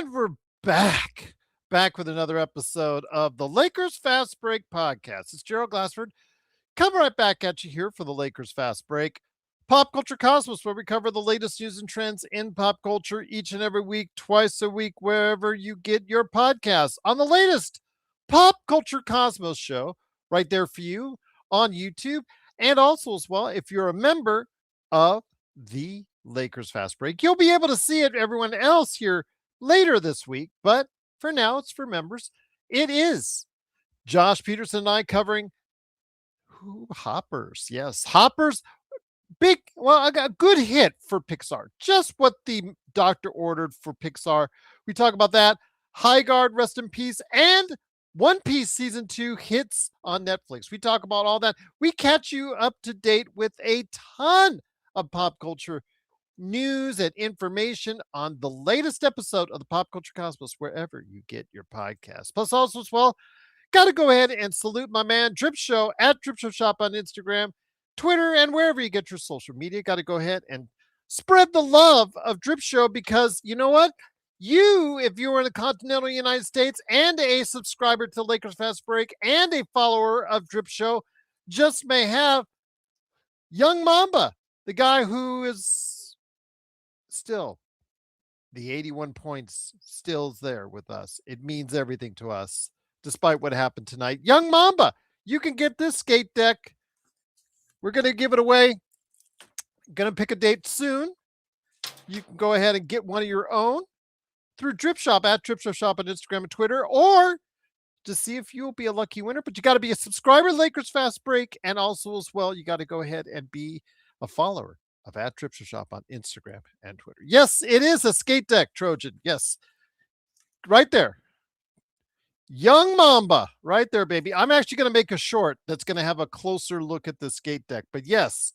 And we're back with another episode of the Lakers Fast Break podcast. It's Gerald Glassford coming right back at you here for the Lakers Fast Break. Pop Culture Cosmos, where we cover the latest news and trends in pop culture each and every week, twice a week, wherever you get your podcasts. On the latest Pop Culture Cosmos show, right there for you on YouTube. And also, as well, if you're a member of the Lakers Fast Break, you'll be able to see it, everyone else here later this week, but for now, it's for members. It is Josh Peterson and I covering Hoppers. Yes, Hoppers. I got a good hit for Pixar. Just what the doctor ordered for Pixar. We talk about that. High Guard, rest in peace, and One Piece season 2 hits on Netflix. We talk about all that. We catch you up to date with a ton of pop culture news and information on the latest episode of the Pop Culture Cosmos, wherever you get your podcast. Plus, also as well, got to go ahead and salute my man Drip Show at Drip Show Shop on Instagram, Twitter, and wherever you get your social media. Got to go ahead and spread the love of Drip Show, because you know what? If you are in the continental United States and a subscriber to Lakers Fast Break and a follower of Drip Show, just may have Young Mamba, the guy who is still the 81 points still is there with us. It means everything to us, despite what happened tonight. Young Mamba, you can get this skate deck. We're going to give it away. Going to pick a date soon. You can go ahead and get one of your own through Drip Shop at Drip Show Shop on Instagram and Twitter, or to see if you'll be a lucky winner. But you got to be a subscriber to Lakers Fast Break, and also as well, you got to go ahead and be a follower of at Drip Show Shop on Instagram and Twitter. Yes, it is a skate deck, Trojan. Yes, right there. Young Mamba, right there, baby. I'm actually going to make a short that's going to have a closer look at the skate deck. But yes,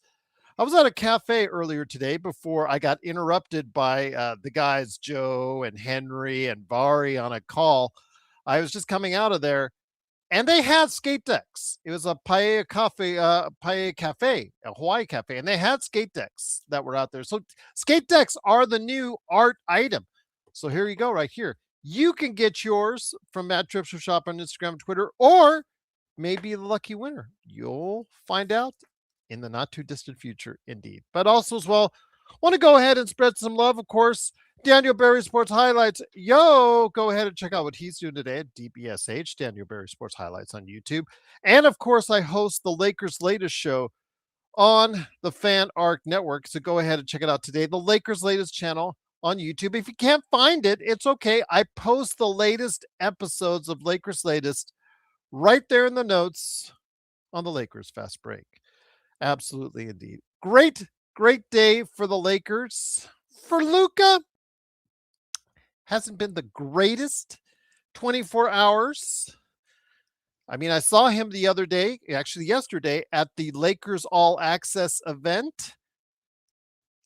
I was at a cafe earlier today before I got interrupted by the guys, Joe and Henry and Bari, on a call. I was just coming out of there, and they had skate decks. It was a Paella Cafe, a Hawaii cafe, and they had skate decks that were out there. So skate decks are the new art item. So here you go, right here. You can get yours from Matt Drip Show Shop on Instagram and Twitter, or maybe the lucky winner. You'll find out in the not too distant future, indeed. But also as well, want to go ahead and spread some love, of course. Daniel Berry Sports Highlights. Go ahead and check out what he's doing today at DBSH, Daniel Berry Sports Highlights on YouTube. And of course, I host the Lakers Latest show on the Fan Arc Network. So go ahead and check it out today. The Lakers Latest channel on YouTube. If you can't find it, it's okay. I post the latest episodes of Lakers Latest right there in the notes on the Lakers Fast Break. Absolutely, indeed. Great day for the Lakers. For Luka, hasn't been the greatest 24 hours. I mean, I saw him the other day, actually yesterday, at the Lakers All Access event.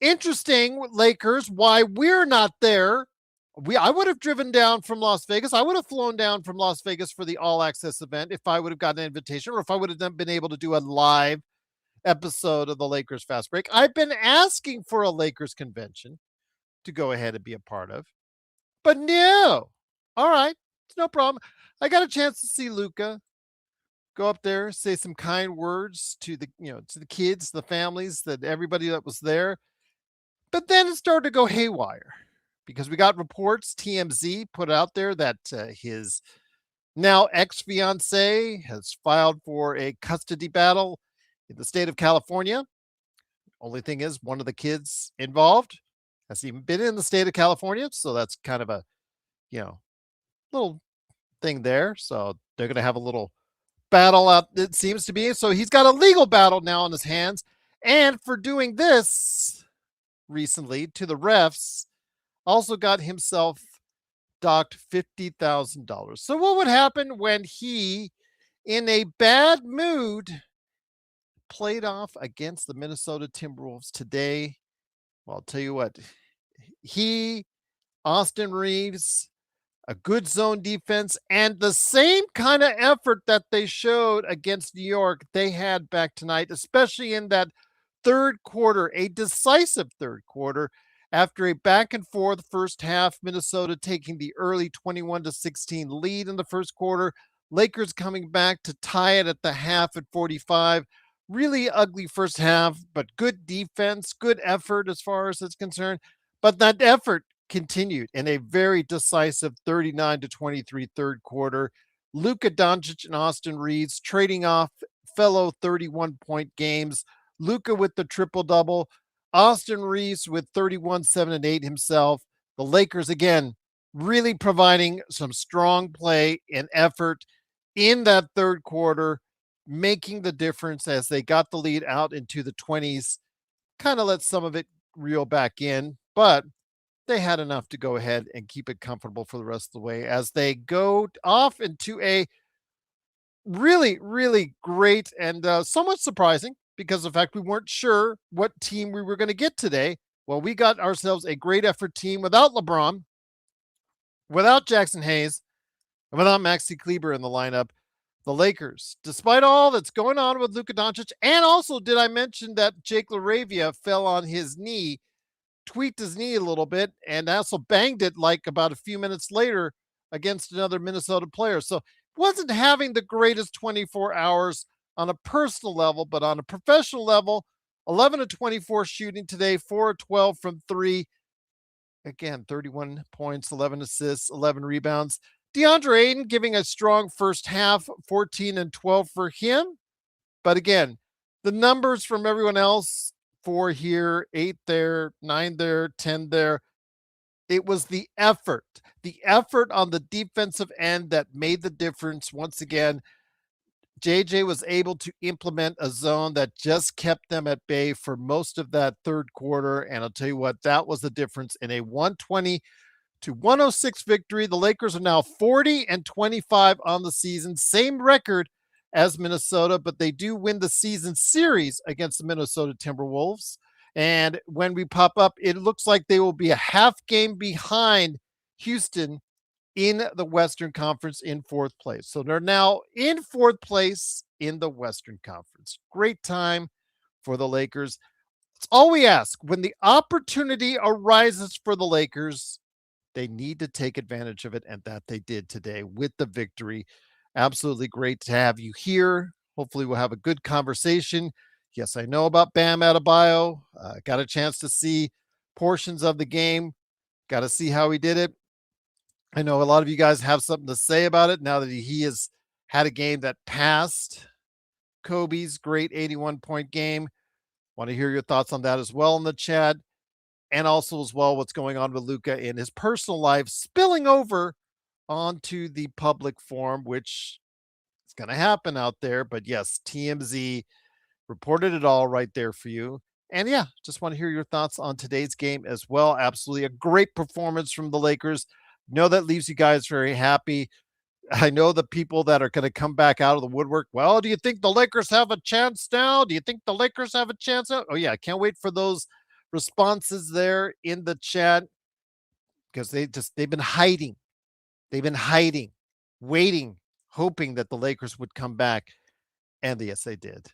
Interesting, Lakers, why we're not there. I would have driven down from Las Vegas. I would have flown down from Las Vegas for the All Access event if I would have gotten an invitation, or if I would have been able to do a live episode of the Lakers Fast Break. I've been asking for a Lakers convention to go ahead and be a part of. But no. All right. It's no problem. I got a chance to see Luka go up there, say some kind words to the kids, the families, that everybody that was there. But then it started to go haywire, because we got reports, TMZ put out there, that his now ex-fiance has filed for a custody battle in the state of California. Only thing is, one of the kids involved has even been in the state of California. So that's kind of a, little thing there. So they're going to have a little battle out, it seems to be. So he's got a legal battle now on his hands. And for doing this recently to the refs, also got himself docked $50,000. So what would happen when he, in a bad mood, played off against the Minnesota Timberwolves today? Well, I'll tell you what, Austin Reaves, a good zone defense, and the same kind of effort that they showed against New York, they had back tonight, especially in that third quarter, a decisive third quarter, After a back and forth first half, Minnesota taking the early 21-16 lead in the first quarter. Lakers coming back to tie it at the half at 45. Really ugly first half, but good defense, good effort as far as it's concerned. But that effort continued in a very decisive 39-23 third quarter. Luka Doncic and Austin Reaves trading off fellow 31-point games. Luka with the triple-double. Austin Reaves with 31, 7, and 8 himself. The Lakers, again, really providing some strong play and effort in that third quarter, making the difference as they got the lead out into the 20s. Kind of let some of it reel back in, but they had enough to go ahead and keep it comfortable for the rest of the way as they go off into a really, really great and somewhat surprising because of the fact we weren't sure what team we were going to get today. Well, we got ourselves a great effort team without LeBron, without Jaxson Hayes, and without Maxi Kleber in the lineup. The Lakers, despite all that's going on with Luka Doncic, and also did I mention that Jake LaRavia fell on his knee, tweaked his knee a little bit, and also banged it like about a few minutes later against another Minnesota player. So wasn't having the greatest 24 hours on a personal level, but on a professional level, 11 of 24 shooting today, 4 of 12 from three. Again, 31 points, 11 assists, 11 rebounds. DeAndre Ayton giving a strong first half, 14 and 12 for him. But again, the numbers from everyone else, 4 here, 8 there, 9 there, 10 there. It was the effort on the defensive end that made the difference. Once again, JJ was able to implement a zone that just kept them at bay for most of that third quarter. And I'll tell you what, that was the difference in a 120-106 victory. The Lakers are now 40 and 25 on the season, same record as Minnesota, but they do win the season series against the Minnesota Timberwolves. And when we pop up, it looks like they will be a half game behind Houston in the Western Conference in fourth place. So they're now in fourth place in the Western Conference. Great time for the Lakers. It's all we ask. When the opportunity arises for the Lakers, they need to take advantage of it, and that they did today with the victory. Absolutely great to have you here. Hopefully we'll have a good conversation. Yes, I know about Bam Adebayo. Got a chance to see portions of the game. Got to see how he did it. I know a lot of you guys have something to say about it now that he has had a game that passed Kobe's great 81-point game. Want to hear your thoughts on that as well in the chat. And also as well what's going on with Luka in his personal life spilling over onto the public forum, which is going to happen out there. But yes, TMZ reported it all right there for you. And yeah, just want to hear your thoughts on today's game as well. Absolutely a great performance from the Lakers. Know that leaves you guys very happy. I know the people that are going to come back out of the woodwork. Well, do you think the Lakers have a chance now? Do you think the Lakers have a chance now? Oh yeah, I can't wait for those responses there in the chat because they've been hiding. They've been hiding, waiting, hoping that the Lakers would come back. And yes, they did.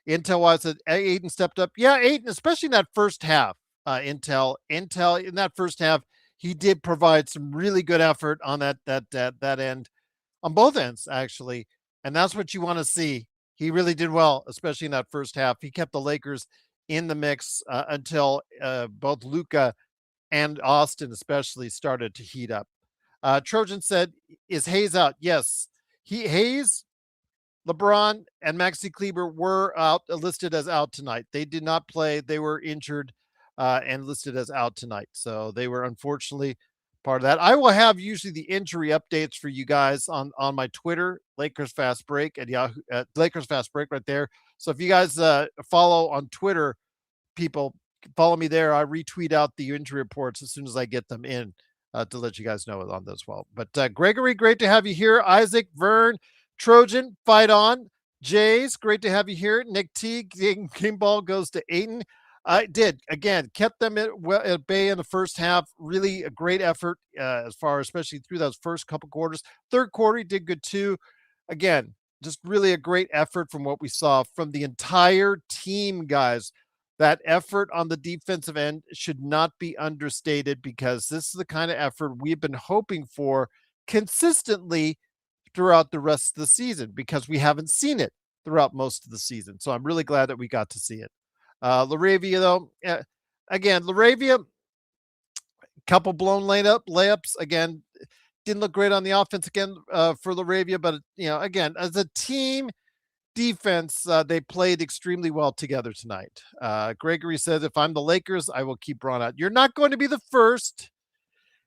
Intel was that Ayton stepped up. Yeah, Ayton, especially in that first half. Intel in that first half, he did provide some really good effort on that end, on both ends actually, and that's what you want to see. He really did well, especially in that first half. He kept the Lakers in the mix until both Luka and Austin especially started to heat up. Trojan said, "Is Hayes out?" Yes, Hayes, LeBron, and Maxi Kleber were out listed as out tonight. They did not play. They were injured and listed as out tonight. So they were unfortunately part of that. I will have usually the injury updates for you guys on my Twitter, Lakers Fast Break at Yahoo, Lakers Fast Break right there. So if you guys follow on Twitter, people follow me there. I retweet out the injury reports as soon as I get them in to let you guys know on this. Well, but Gregory, great to have you here. Isaac, Vern, Trojan, fight on. Jays, great to have you here. Nick T, game ball goes to Ayton. I did again, kept them at bay in the first half. Really a great effort as far, especially through those first couple quarters. Third quarter, he did good too. Again, just really a great effort from what we saw from the entire team, guys. that effort on the defensive end should not be understated, because this is the kind of effort we've been hoping for consistently throughout the rest of the season, because we haven't seen it throughout most of the season. So I'm really glad that we got to see it. Laravia, though, again, Laravia, couple blown layups. Again, didn't look great on the offense again for Laravia, but again, as a team defense, they played extremely well together tonight. Gregory says, if I'm the Lakers, I will keep Braun out. You're not going to be the first,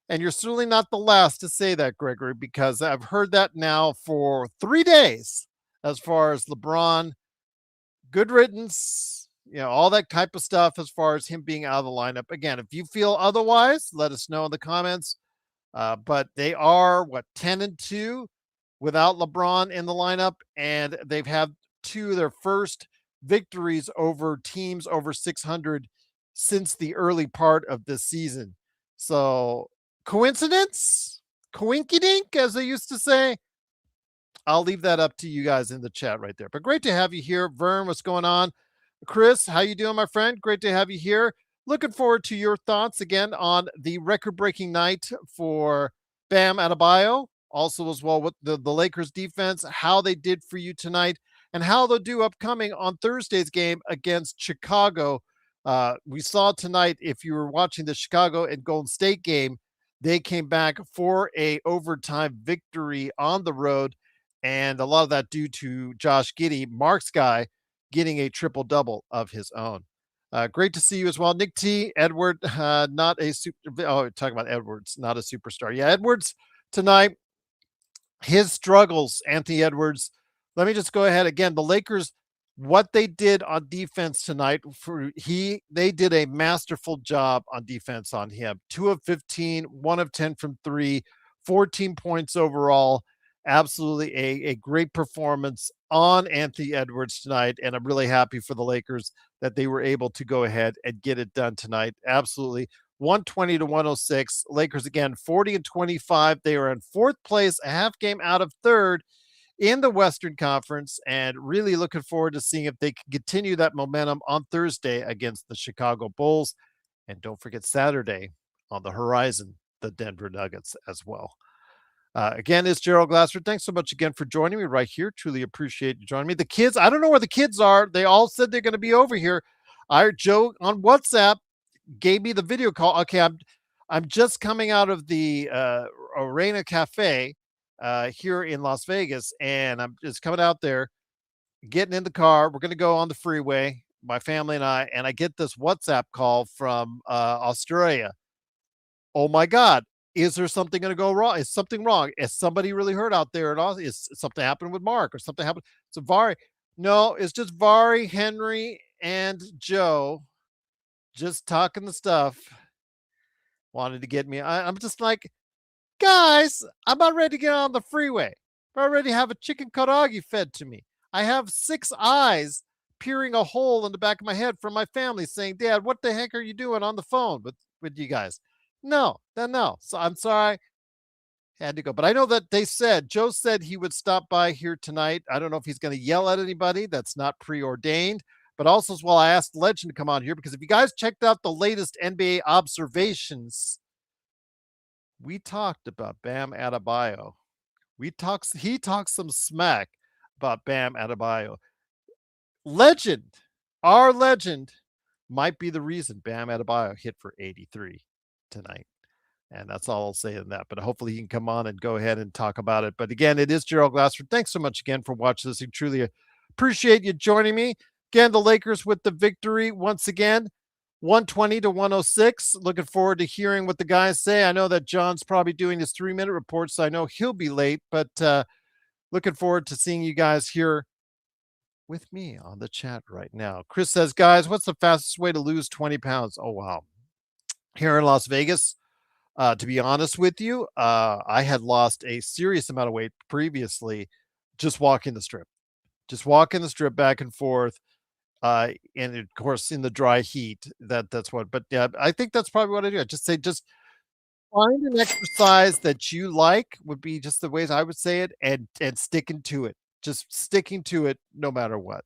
and you're certainly not the last to say that, Gregory, because I've heard that now for 3 days as far as LeBron, good riddance, all that type of stuff as far as him being out of the lineup. Again, if you feel otherwise, let us know in the comments. But they are 10-2 without LeBron in the lineup, and they've had 2 of their first victories over teams over 600 since the early part of this season. So, coincidence? Coinkydink, as they used to say. I'll leave that up to you guys in the chat right there. But great to have you here. Vern, what's going on? Chris, how you doing, my friend? Great to have you here. Looking forward to your thoughts again on the record-breaking night for Bam Adebayo. Also, as well, with the Lakers defense, how they did for you tonight, and how they'll do upcoming on Thursday's game against Chicago. We saw tonight, if you were watching the Chicago and Golden State game, they came back for a overtime victory on the road, and a lot of that due to Josh Giddey, Mark's guy, getting a triple-double of his own. Great to see you as well. Nick T, Edward, not a super. Oh, talking about Edwards, not a superstar. Yeah, Edwards tonight, his struggles, Anthony Edwards. Let me just go ahead again. The Lakers, what they did on defense tonight, they did a masterful job on defense on him. 2 of 15, 1 of 10 from 3, 14 points overall. Absolutely a great performance on Anthony Edwards tonight, and I'm really happy for the Lakers that they were able to go ahead and get it done tonight. Absolutely. 120-106. Lakers again 40-25. They are in 4th place, a half game out of 3rd in the Western Conference, and really looking forward to seeing if they can continue that momentum on Thursday against the Chicago Bulls. And don't forget Saturday on the horizon, the Denver Nuggets as well. Again, it's Gerald Glassford. Thanks so much again for joining me right here. Truly appreciate you joining me. The kids, I don't know where the kids are. They all said they're going to be over here. Joe on WhatsApp gave me the video call. Okay, I'm just coming out of the Arena Cafe here in Las Vegas, and I'm just coming out there, getting in the car. We're going to go on the freeway, my family and I get this WhatsApp call from Australia. Oh my God. Is there something going to go wrong? Is something wrong? Is somebody really hurt out there at all? Is something happened with Mark or something happened? So Vari, no, it's just Vari, Henry, and Joe just talking the stuff. Wanted to get me. I'm just like, guys, I'm about ready to get on the freeway. I'm about ready to have a chicken karaage fed to me. I have 6 eyes peering a hole in the back of my head from my family saying, Dad, what the heck are you doing on the phone with you guys? No. So I'm sorry. Had to go. But I know that Joe said he would stop by here tonight. I don't know if he's going to yell at anybody. That's not preordained. But also as well, I asked Legend to come on here, because if you guys checked out the latest NBA observations, we talked about Bam Adebayo. He talks some smack about Bam Adebayo. Legend, our legend, might be the reason Bam Adebayo hit for 83 tonight. And that's all I'll say in that. But hopefully he can come on and go ahead and talk about it. But again, it is Gerald Glassford. Thanks so much again for watching this. I truly appreciate you joining me. Again, the Lakers with the victory once again, 120-106. Looking forward to hearing what the guys say. I know that John's probably doing his 3-minute report, so I know he'll be late. But looking forward to seeing you guys here with me on the chat right now. Chris says, guys, what's the fastest way to lose 20 pounds? Oh, wow. Here in Las Vegas, to be honest with you, I had lost a serious amount of weight previously just walking the strip. Just walking the strip back and forth. And of course, in the dry heat, that's what. But yeah, I think that's probably what I do. I just say, just find an exercise that you like, would be just the ways I would say it, and sticking to it. Just sticking to it no matter what.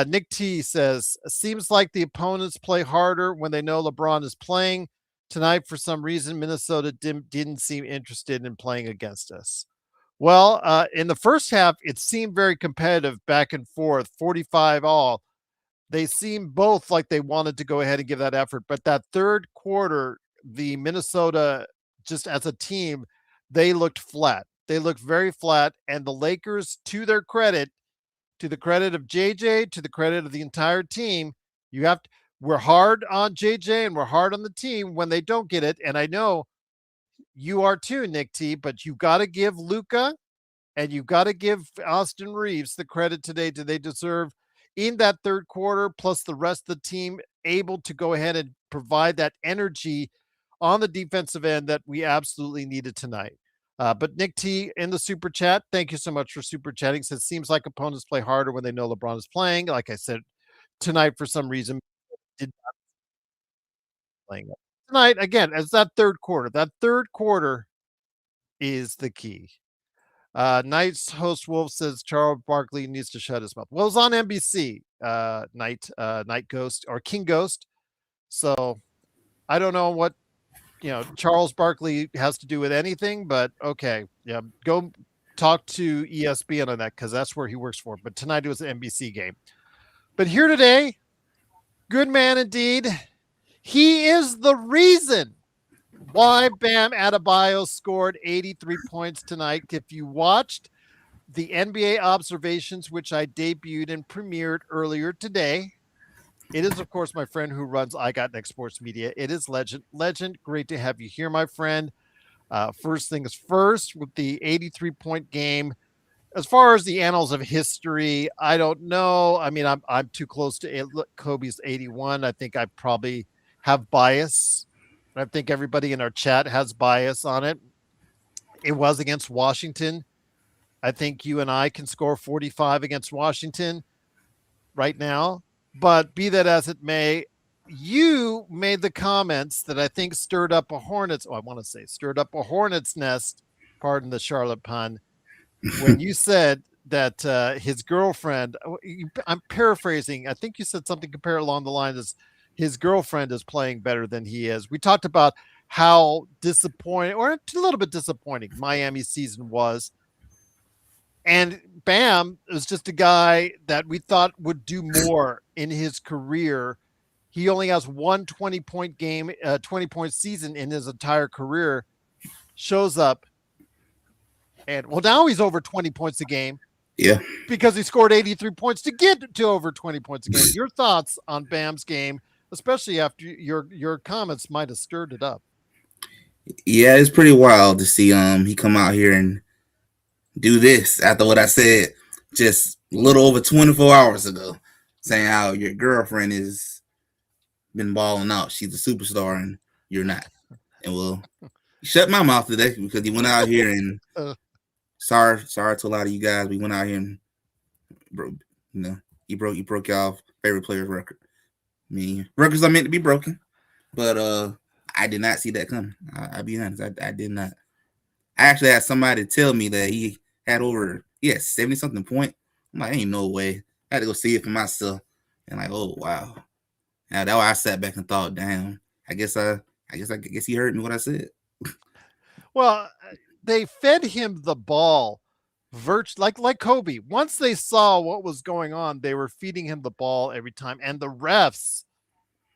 Nick T says, seems like the opponents play harder when they know LeBron is playing. Tonight, for some reason, Minnesota didn't seem interested in playing against us. Well, in the first half, it seemed very competitive back and forth, 45 all. They seemed both like they wanted to go ahead and give that effort. But that third quarter, the Minnesota, just as a team, they looked flat. They looked very flat. And the Lakers, to their credit, to the credit of JJ, to the credit of the entire team, you have to, we're hard on JJ and we're hard on the team when they don't get it. And I know you are too, Nick T, but you got to give Luka and you've got to give Austin Reaves the credit today they deserve in that third quarter, plus the rest of the team able to go ahead and provide that energy on the defensive end that we absolutely needed tonight. But Nick T in the super chat, thank you so much for super chatting. Says seems like opponents play harder when they know LeBron is playing. Like I said, tonight for some reason did not playing tonight again as that third quarter. That third quarter is the key. Night's host Wolf says Charles Barkley needs to shut his mouth. Well, it's on NBC. Night Ghost or King Ghost. So I don't know what Charles Barkley has to do with anything, but okay, yeah, go talk to ESPN on that because that's where he works for. But tonight it was an NBC game. But here today, good man indeed. He is the reason why Bam Adebayo scored 83 points tonight. If you watched the NBA observations, which I debuted and premiered earlier today, it is, of course, my friend who runs I Got Next Sports Media. It is Legend. Legend, great to have you here, my friend. First things first, with the 83-point game. As far as the annals of history, I don't know. I mean, I'm too close to Kobe's 81. I think I probably have bias. I think everybody in our chat has bias on it. It was against Washington. I think you and I can score 45 against Washington right now. But be that as it may, you made the comments that I think stirred up a hornet's nest, pardon the Charlotte pun, when you said that his girlfriend, I'm paraphrasing, I think you said something compared along the lines as his girlfriend is playing better than he is. We talked about how disappointing, or a little bit disappointing, Miami season was. And Bam was just a guy that we thought would do more in his career. He only has one 20-point game, 20-point season in his entire career. Shows up. And, well, now he's over 20 points a game. Yeah. Because he scored 83 points to get to over 20 points a game. Your thoughts on Bam's game, especially after your comments might have stirred it up. Yeah, it's pretty wild to see he come out here and do this after what I said just a little over 24 hours ago, saying how your girlfriend has been balling out. She's a superstar and you're not. And well, he shut my mouth today because he went out here and sorry to a lot of you guys. We went out here and he broke y'all favorite player's record. I mean, records are meant to be broken, but I did not see that coming. I'll be honest, I did not. I actually had somebody tell me that he had 70-something point. I'm like, ain't no way. I had to go see it for myself. And like, oh wow. Now that why I sat back and thought, damn, I guess he heard me what I said. Well, they fed him the ball like Kobe. Once they saw what was going on, they were feeding him the ball every time. And the refs,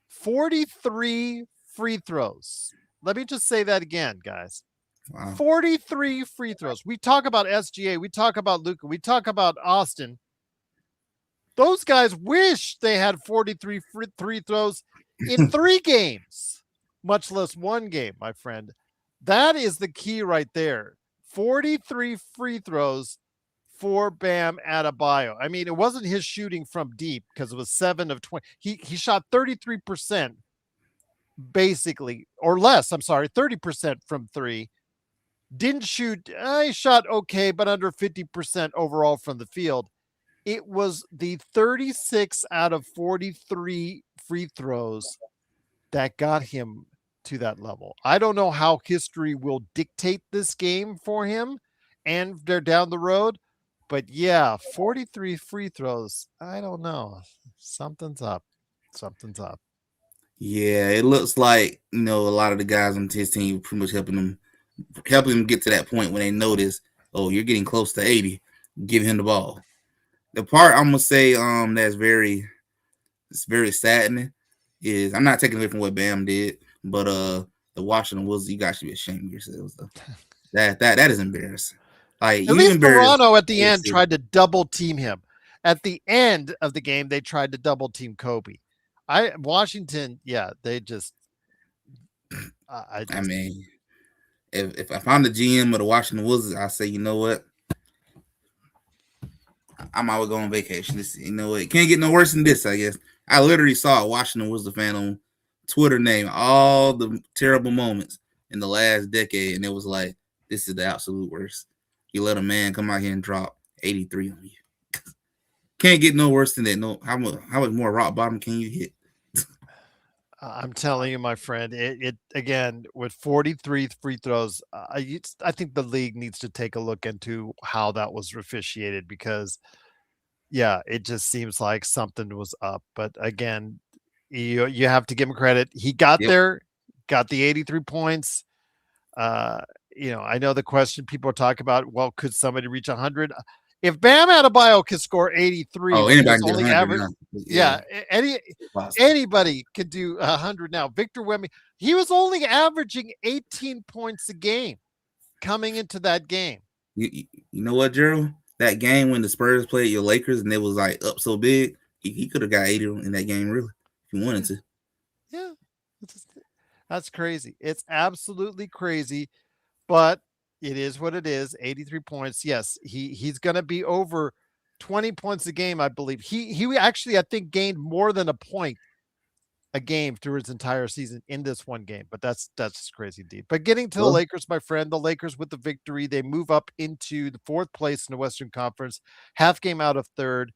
43 free throws. Let me just say that again, guys. Wow. 43 free throws. We talk about SGA. We talk about Luka. We talk about Austin. Those guys wish they had 43 free throws in 3 games, much less 1 game, my friend. That is the key right there. 43 free throws for Bam Adebayo. I mean, it wasn't his shooting from deep because it was 7 of 20. He shot 33% basically, or less, 30% from 3. Didn't shoot, he shot okay, but under 50% overall from the field. It was the 36 out of 43 free throws that got him to that level. I don't know how history will dictate this game for him and they're down the road, But yeah, 43 free throws. I don't know. Something's up. Something's up. Yeah, it looks like a lot of the guys on his team pretty much helping him get to that point when they notice, oh, you're getting close to 80, give him the ball. The part I'm gonna say it's very saddening is I'm not taking away from what Bam did, but the Washington Wizards, you guys should be ashamed of yourselves though. That is embarrassing. Like At you least embarrassed Toronto at the the end city. tried to double team him. At the end of the game, they tried to double team Kobe. Washington, yeah, they just I I just mean, if I'm the GM of the Washington Wizards, I say, you know what? I'm always going on vacation. It can't get no worse than this, I guess. I literally saw a Washington Wizards fan on Twitter name all the terrible moments in the last decade, and it was like, this is the absolute worst. You let a man come out here and drop 83 on you. Can't get no worse than that. No, how much more rock bottom can you hit? I'm telling you, my friend, it again with 43 free throws. I think the league needs to take a look into how that was officiated because, yeah, it just seems like something was up. But again, you have to give him credit. He got Yep. there, got the 83 points. Uh, I know the question people are talking about. Well, could somebody reach 100? If Bam Adebayo can score 83 Oh, when he anybody was can get only 100 average, now. Yeah, yeah, any it's possible. anybody could do 100 now. Victor Wemby, he was only averaging 18 points a game coming into that game. You know what, Gerald? That game when the Spurs played your Lakers and it was like up so big, he could have got 80 in that game, really, if he wanted Yeah, to. yeah, that's crazy. It's absolutely crazy, but it is what it is. 83 points. Yes, he's going to be over 20 points a game, I believe. He actually I think gained more than a point a game through his entire season in this one game. But that's just crazy indeed. But getting to the Well, Lakers, my friend, the Lakers with the victory, they move up into the fourth place in the Western Conference, half game out of third.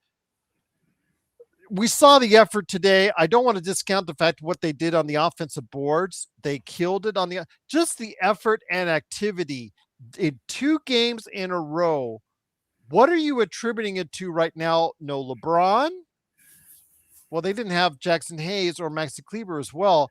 We saw the effort today. I don't want to discount the fact what they did on the offensive boards. They killed it on just the effort and activity in two games in a row. What are you attributing it to right now? No LeBron. Well, they didn't have Jackson Hayes or Maxi Kleber as well.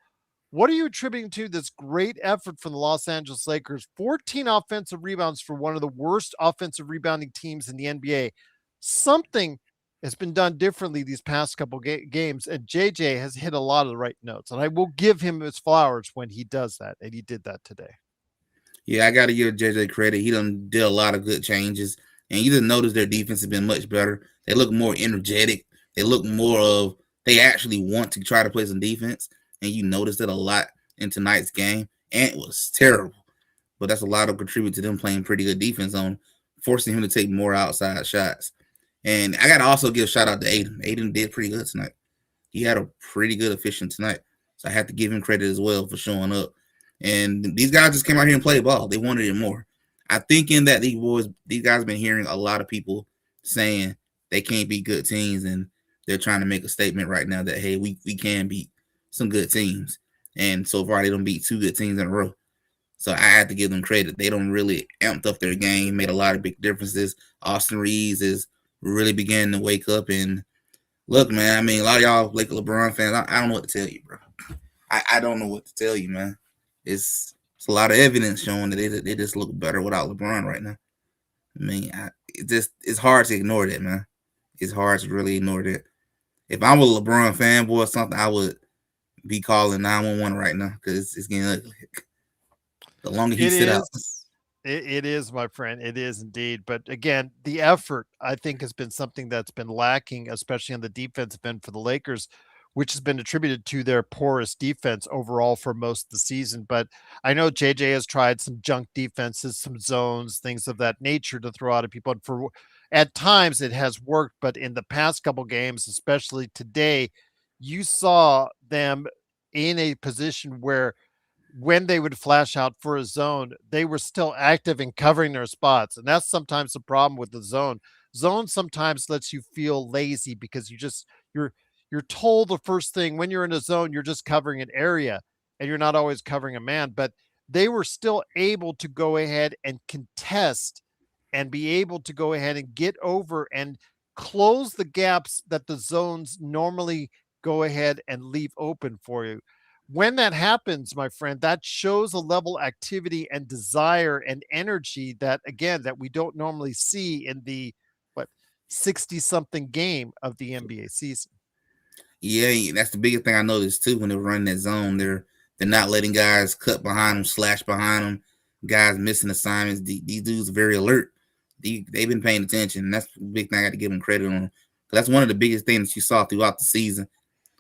What are you attributing to this great effort from the Los Angeles Lakers? 14 offensive rebounds for one of the worst offensive rebounding teams in the NBA. Something has been done differently these past couple games, and JJ has hit a lot of the right notes. And I will give him his flowers when he does that, and he did that today. yeah, I got to give JJ credit. He done did a lot of good changes, and you just notice their defense has been much better. They look more energetic. They look more of they actually want to try to play some defense, and you noticed it a lot in tonight's game. And it was terrible, but that's a lot of contribute to them playing pretty good defense on forcing him to take more outside shots. And I got to also give a shout out to Aiden. Aiden did pretty good tonight. He had a pretty good efficient tonight. So I have to give him credit as well for showing up. And these guys just came out here and played ball. They wanted it more. I think in that these guys been hearing a lot of people saying they can't beat good teams, and they're trying to make a statement right now that hey, we can beat some good teams. And so far they don't beat two good teams in a row. So I have to give them credit. They don't really amped up their game, made a lot of big differences. Austin Reaves is really beginning to wake up and look, man. I mean, a lot of y'all like LeBron fans. I don't know what to tell you, bro. I don't know what to tell you, man. It's a lot of evidence showing that they just look better without LeBron right now. I mean, it's hard to ignore that, man. It's hard to really ignore that. If I was a LeBron fanboy or something, I would be calling 911 right now because it's getting ugly. The longer he It sit out, is. It is, my friend. It is indeed. But again, the effort, I think, has been something that's been lacking, especially on the defensive end for the Lakers, which has been attributed to their porous defense overall for most of the season. But I know JJ has tried some junk defenses, some zones, things of that nature to throw out at people. And for at times it has worked, but in the past couple games, especially today, you saw them in a position where when they would flash out for a zone, they were still active in covering their spots. And that's sometimes the problem with the zone. Zone sometimes lets you feel lazy because you're told the first thing when you're in a zone, you're just covering an area and you're not always covering a man. But they were still able to go ahead and contest and be able to go ahead and get over and close the gaps that the zones normally go ahead and leave open for you. When that happens, my friend, that shows a level of activity and desire and energy that, again, that we don't normally see in the what 60 something game of the NBA season. Yeah, that's the biggest thing I noticed too. When they're running that zone, they're not letting guys cut behind them, slash behind them, guys missing assignments. These dudes are very alert. They've been paying attention. And that's the big thing I got to give them credit on. That's one of the biggest things that you saw throughout the season,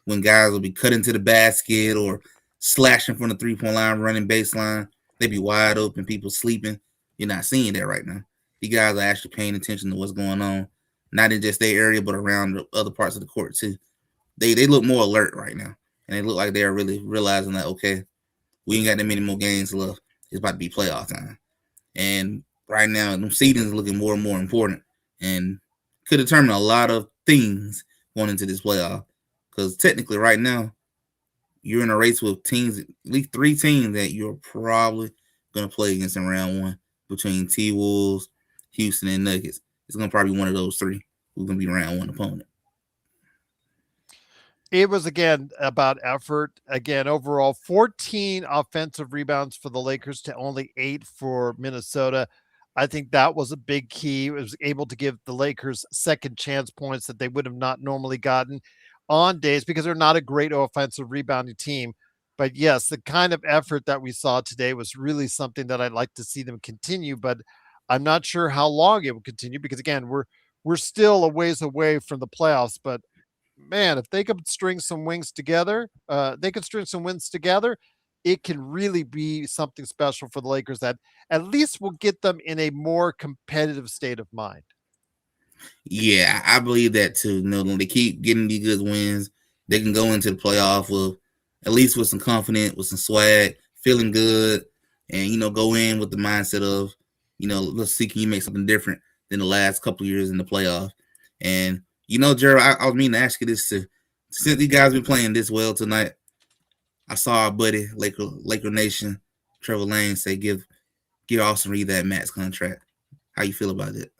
when guys will be cutting to the basket or slashing from the 3-point line, running baseline. They be wide open, people sleeping. You're not seeing that right now. These guys are actually paying attention to what's going on, not in just their area, but around the other parts of the court too. They look more alert right now, and they look like they are really realizing that, okay, we ain't got that many more games left. It's about to be playoff time, and right now, the seeding is looking more and more important, and could determine a lot of things going into this playoff. Because technically, right now, you're in a race with teams, at least 3 teams that you're probably going to play against in round 1, between T-Wolves, Houston, and Nuggets. It's going to probably be one of those 3 who's going to be round 1 opponent. It was, again, about effort. Again, overall, 14 offensive rebounds for the Lakers to only 8 for Minnesota. I think that was a big key. It was able to give the Lakers second chance points that they would have not normally gotten on days, because they're not a great offensive rebounding team. But yes, the kind of effort that we saw today was really something that I'd like to see them continue. But I'm not sure how long it will continue, because again, we're still a ways away from the playoffs. But man, if they could string some wins together, it can really be something special for the Lakers that at least will get them in a more competitive state of mind. Yeah, I believe that too. When they keep getting these good wins, they can go into the playoff with at least with some confidence, with some swag, feeling good, and go in with the mindset of, let's see, can you make something different than the last couple of years in the playoff? And Gerald, I was meaning to ask you this too. Since you guys been playing this well tonight, I saw our buddy Laker Nation, Trevor Lane, say give Austin Reaves that max contract. How you feel about it?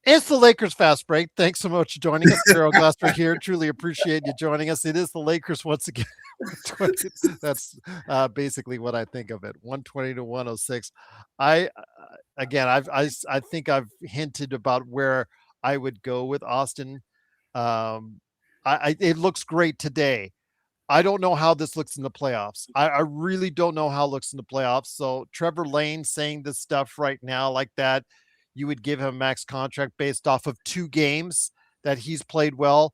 It's the Lakers Fast Break. Thanks so much for joining us. Gerald Glasper here. Truly appreciate you joining us. It is the Lakers once again. That's basically what I think of it. 120 to 106. I again, I think I've hinted about where I would go with Austin. It looks great today. I don't know how this looks in the playoffs. I really don't know how it looks in the playoffs. So Trevor Lane saying this stuff right now like that, you would give him a max contract based off of 2 games that he's played well.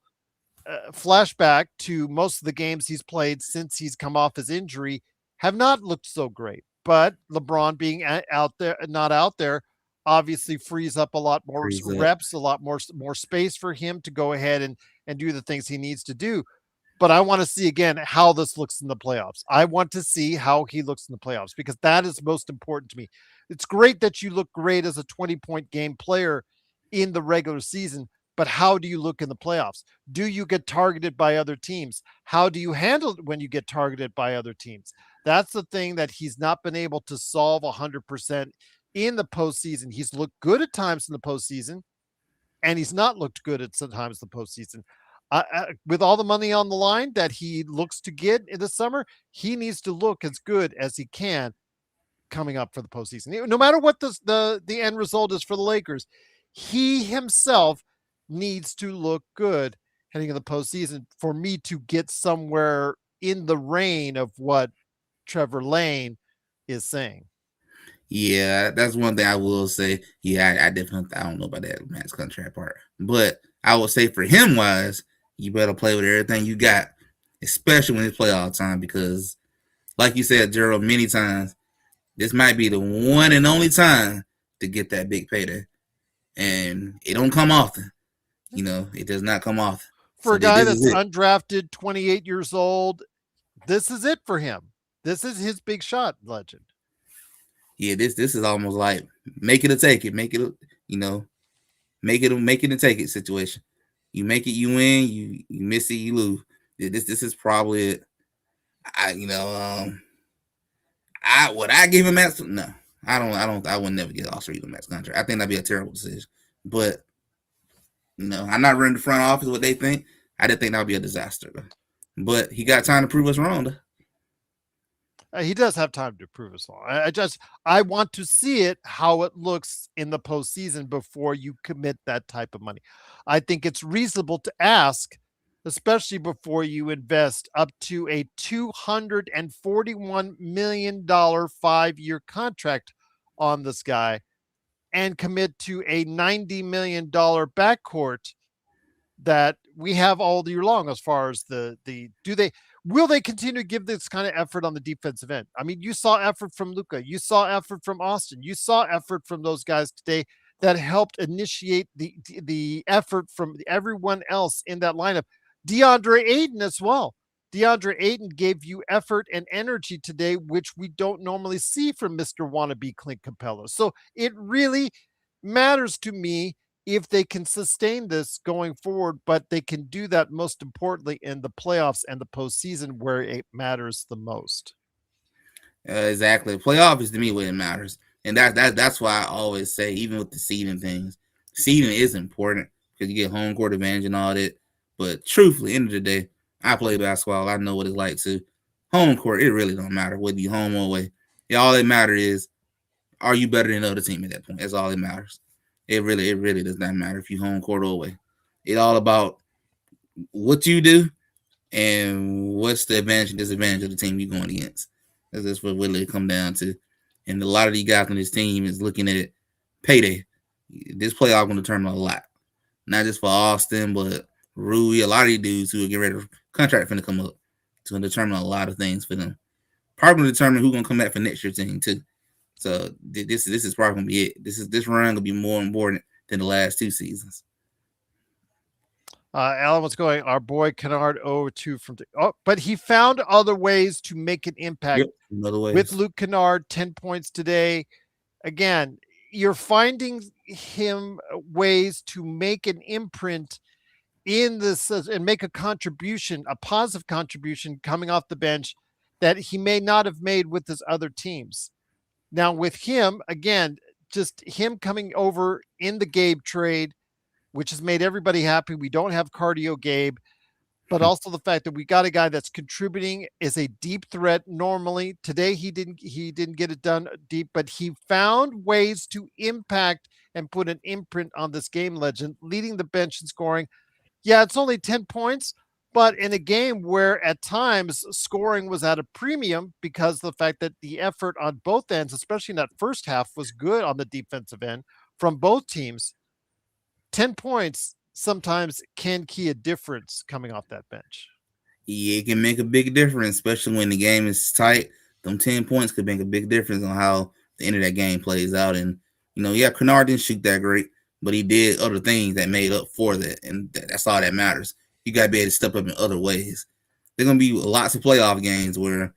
Flashback to most of the games he's played since he's come off his injury have not looked so great. But LeBron being out there, not out there, obviously frees up a lot more reps, a lot more space for him to go ahead and do the things he needs to do. But I want to see again how this looks in the playoffs. I want to see how he looks in the playoffs, because that is most important to me. It's great that you look great as a 20-point game player in the regular season, but how do you look in the playoffs? Do you get targeted by other teams? How do you handle it when you get targeted by other teams? That's the thing that he's not been able to solve 100% in the postseason. He's looked good at times in the postseason, and he's not looked good at sometimes in the postseason. With all the money on the line that he looks to get in the summer, he needs to look as good as he can coming up for the postseason. No matter what the end result is for the Lakers, he himself needs to look good heading into the postseason for me to get somewhere in the reign of what Trevor Lane is saying. Yeah, that's one thing I will say. Yeah, I definitely, I don't know about that max contract part, but I would say for him wise, you better play with everything you got, especially when it's playoff time, because like you said, Gerald, many times, this might be the one and only time to get that big payday, and it don't come often. It does not come often. For a guy that's undrafted, 28 years old, this is it for him. This is his big shot, legend. Yeah, this is almost like make it or take it. Make it, make it and take it situation. You make it, you win. You miss it, you lose. This is probably it. Would I give him that? No, I would never get Austin Reaves a max contract. I think that'd be a terrible decision. But I'm not running the front office what they think. I didn't think that would be a disaster though. But he got time to prove us wrong though. He does have time to prove us wrong. I want to see it, how it looks in the postseason before you commit that type of money. I think it's reasonable to ask, especially before you invest up to a $241 million 5-year contract on this guy and commit to a $90 million backcourt that we have all year long. As far as will they continue to give this kind of effort on the defensive end? I mean, you saw effort from Luka, you saw effort from Austin, you saw effort from those guys today that helped initiate the effort from everyone else in that lineup. DeAndre Ayton as well. DeAndre Ayton gave you effort and energy today, which we don't normally see from Mr. Wannabe Clint Capella. So it really matters to me if they can sustain this going forward, but they can do that most importantly in the playoffs and the postseason where it matters the most. Exactly. Playoff is to me where it matters. And that's why I always say, even with the seeding things, seeding is important because you get home court advantage and all that. But truthfully, end of the day, I play basketball. I know what it's like to home court. It really don't matter whether you home or away. Yeah, all that matters is, are you better than the other team at that point? That's all that matters. It really does not matter if you home court or away. It's all about what you do and what's the advantage and disadvantage of the team you're going against. That's what really it come down to. And a lot of these guys on this team is looking at payday. This playoff going to determine a lot. Not just for Austin, but Rui, a lot of these dudes who are getting ready for contract finna come up to determine a lot of things for them. Probably going to determine who's going to come back for next year's team too. So this is probably going to be it. This run going to be more important than the last 2 seasons. Alan, what's going? Our boy Kennard 0-2 from but he found other ways to make an impact. Yep, with Luke Kennard, 10 points today. Again, you're finding him ways to make an imprint in this and make a contribution, a positive contribution coming off the bench that he may not have made with his other teams. Now with him, again, just him coming over in the Gabe trade, which has made everybody happy. We don't have cardio Gabe, but also the fact that we got a guy that's contributing, is a deep threat normally. Today he didn't get it done deep, but he found ways to impact and put an imprint on this game, Legend, leading the bench in scoring. Yeah, it's only 10 points, but in a game where at times scoring was at a premium because of the fact that the effort on both ends, especially in that first half, was good on the defensive end from both teams. 10 points sometimes can key a difference coming off that bench. Yeah, it can make a big difference, especially when the game is tight. Them 10 points could make a big difference on how the end of that game plays out. And, Kennard didn't shoot that great, but he did other things that made up for that. And that's all that matters. You got to be able to step up in other ways. There's going to be lots of playoff games where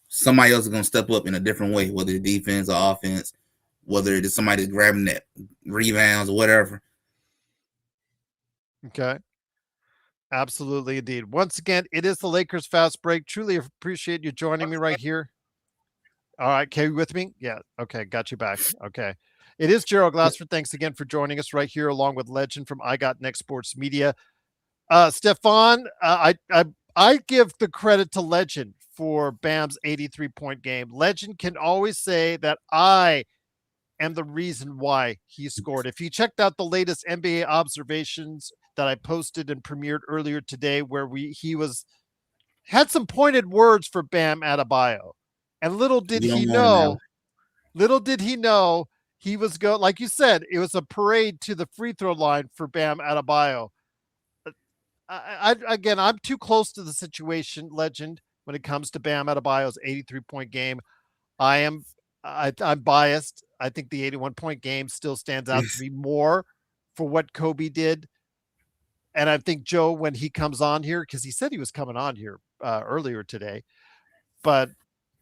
somebody else is going to step up in a different way, whether it's defense or offense, whether it's somebody grabbing that rebounds or whatever. Okay. Absolutely, indeed. Once again, it is the Lakers Fast Break. Truly appreciate you joining me right here. All right, Kay, with me? Yeah. Okay, got you back. Okay. It is Gerald Glassford. Thanks again for joining us right here, along with Legend from I Got Next Sports Media. Stefan, I give the credit to Legend for Bam's 83-point game. Legend can always say that I am the reason why he scored. If you checked out the latest NBA observations that I posted and premiered earlier today, where he had some pointed words for Bam Adebayo, and little did he know, he was like you said, it was a parade to the free throw line for Bam Adebayo. Again, I'm too close to the situation, Legend, when it comes to Bam Adebayo's 83-point game. I'm biased. I think the 81-point game still stands out to me more for what Kobe did. And I think Joe, when he comes on here, because he said he was coming on here earlier today, but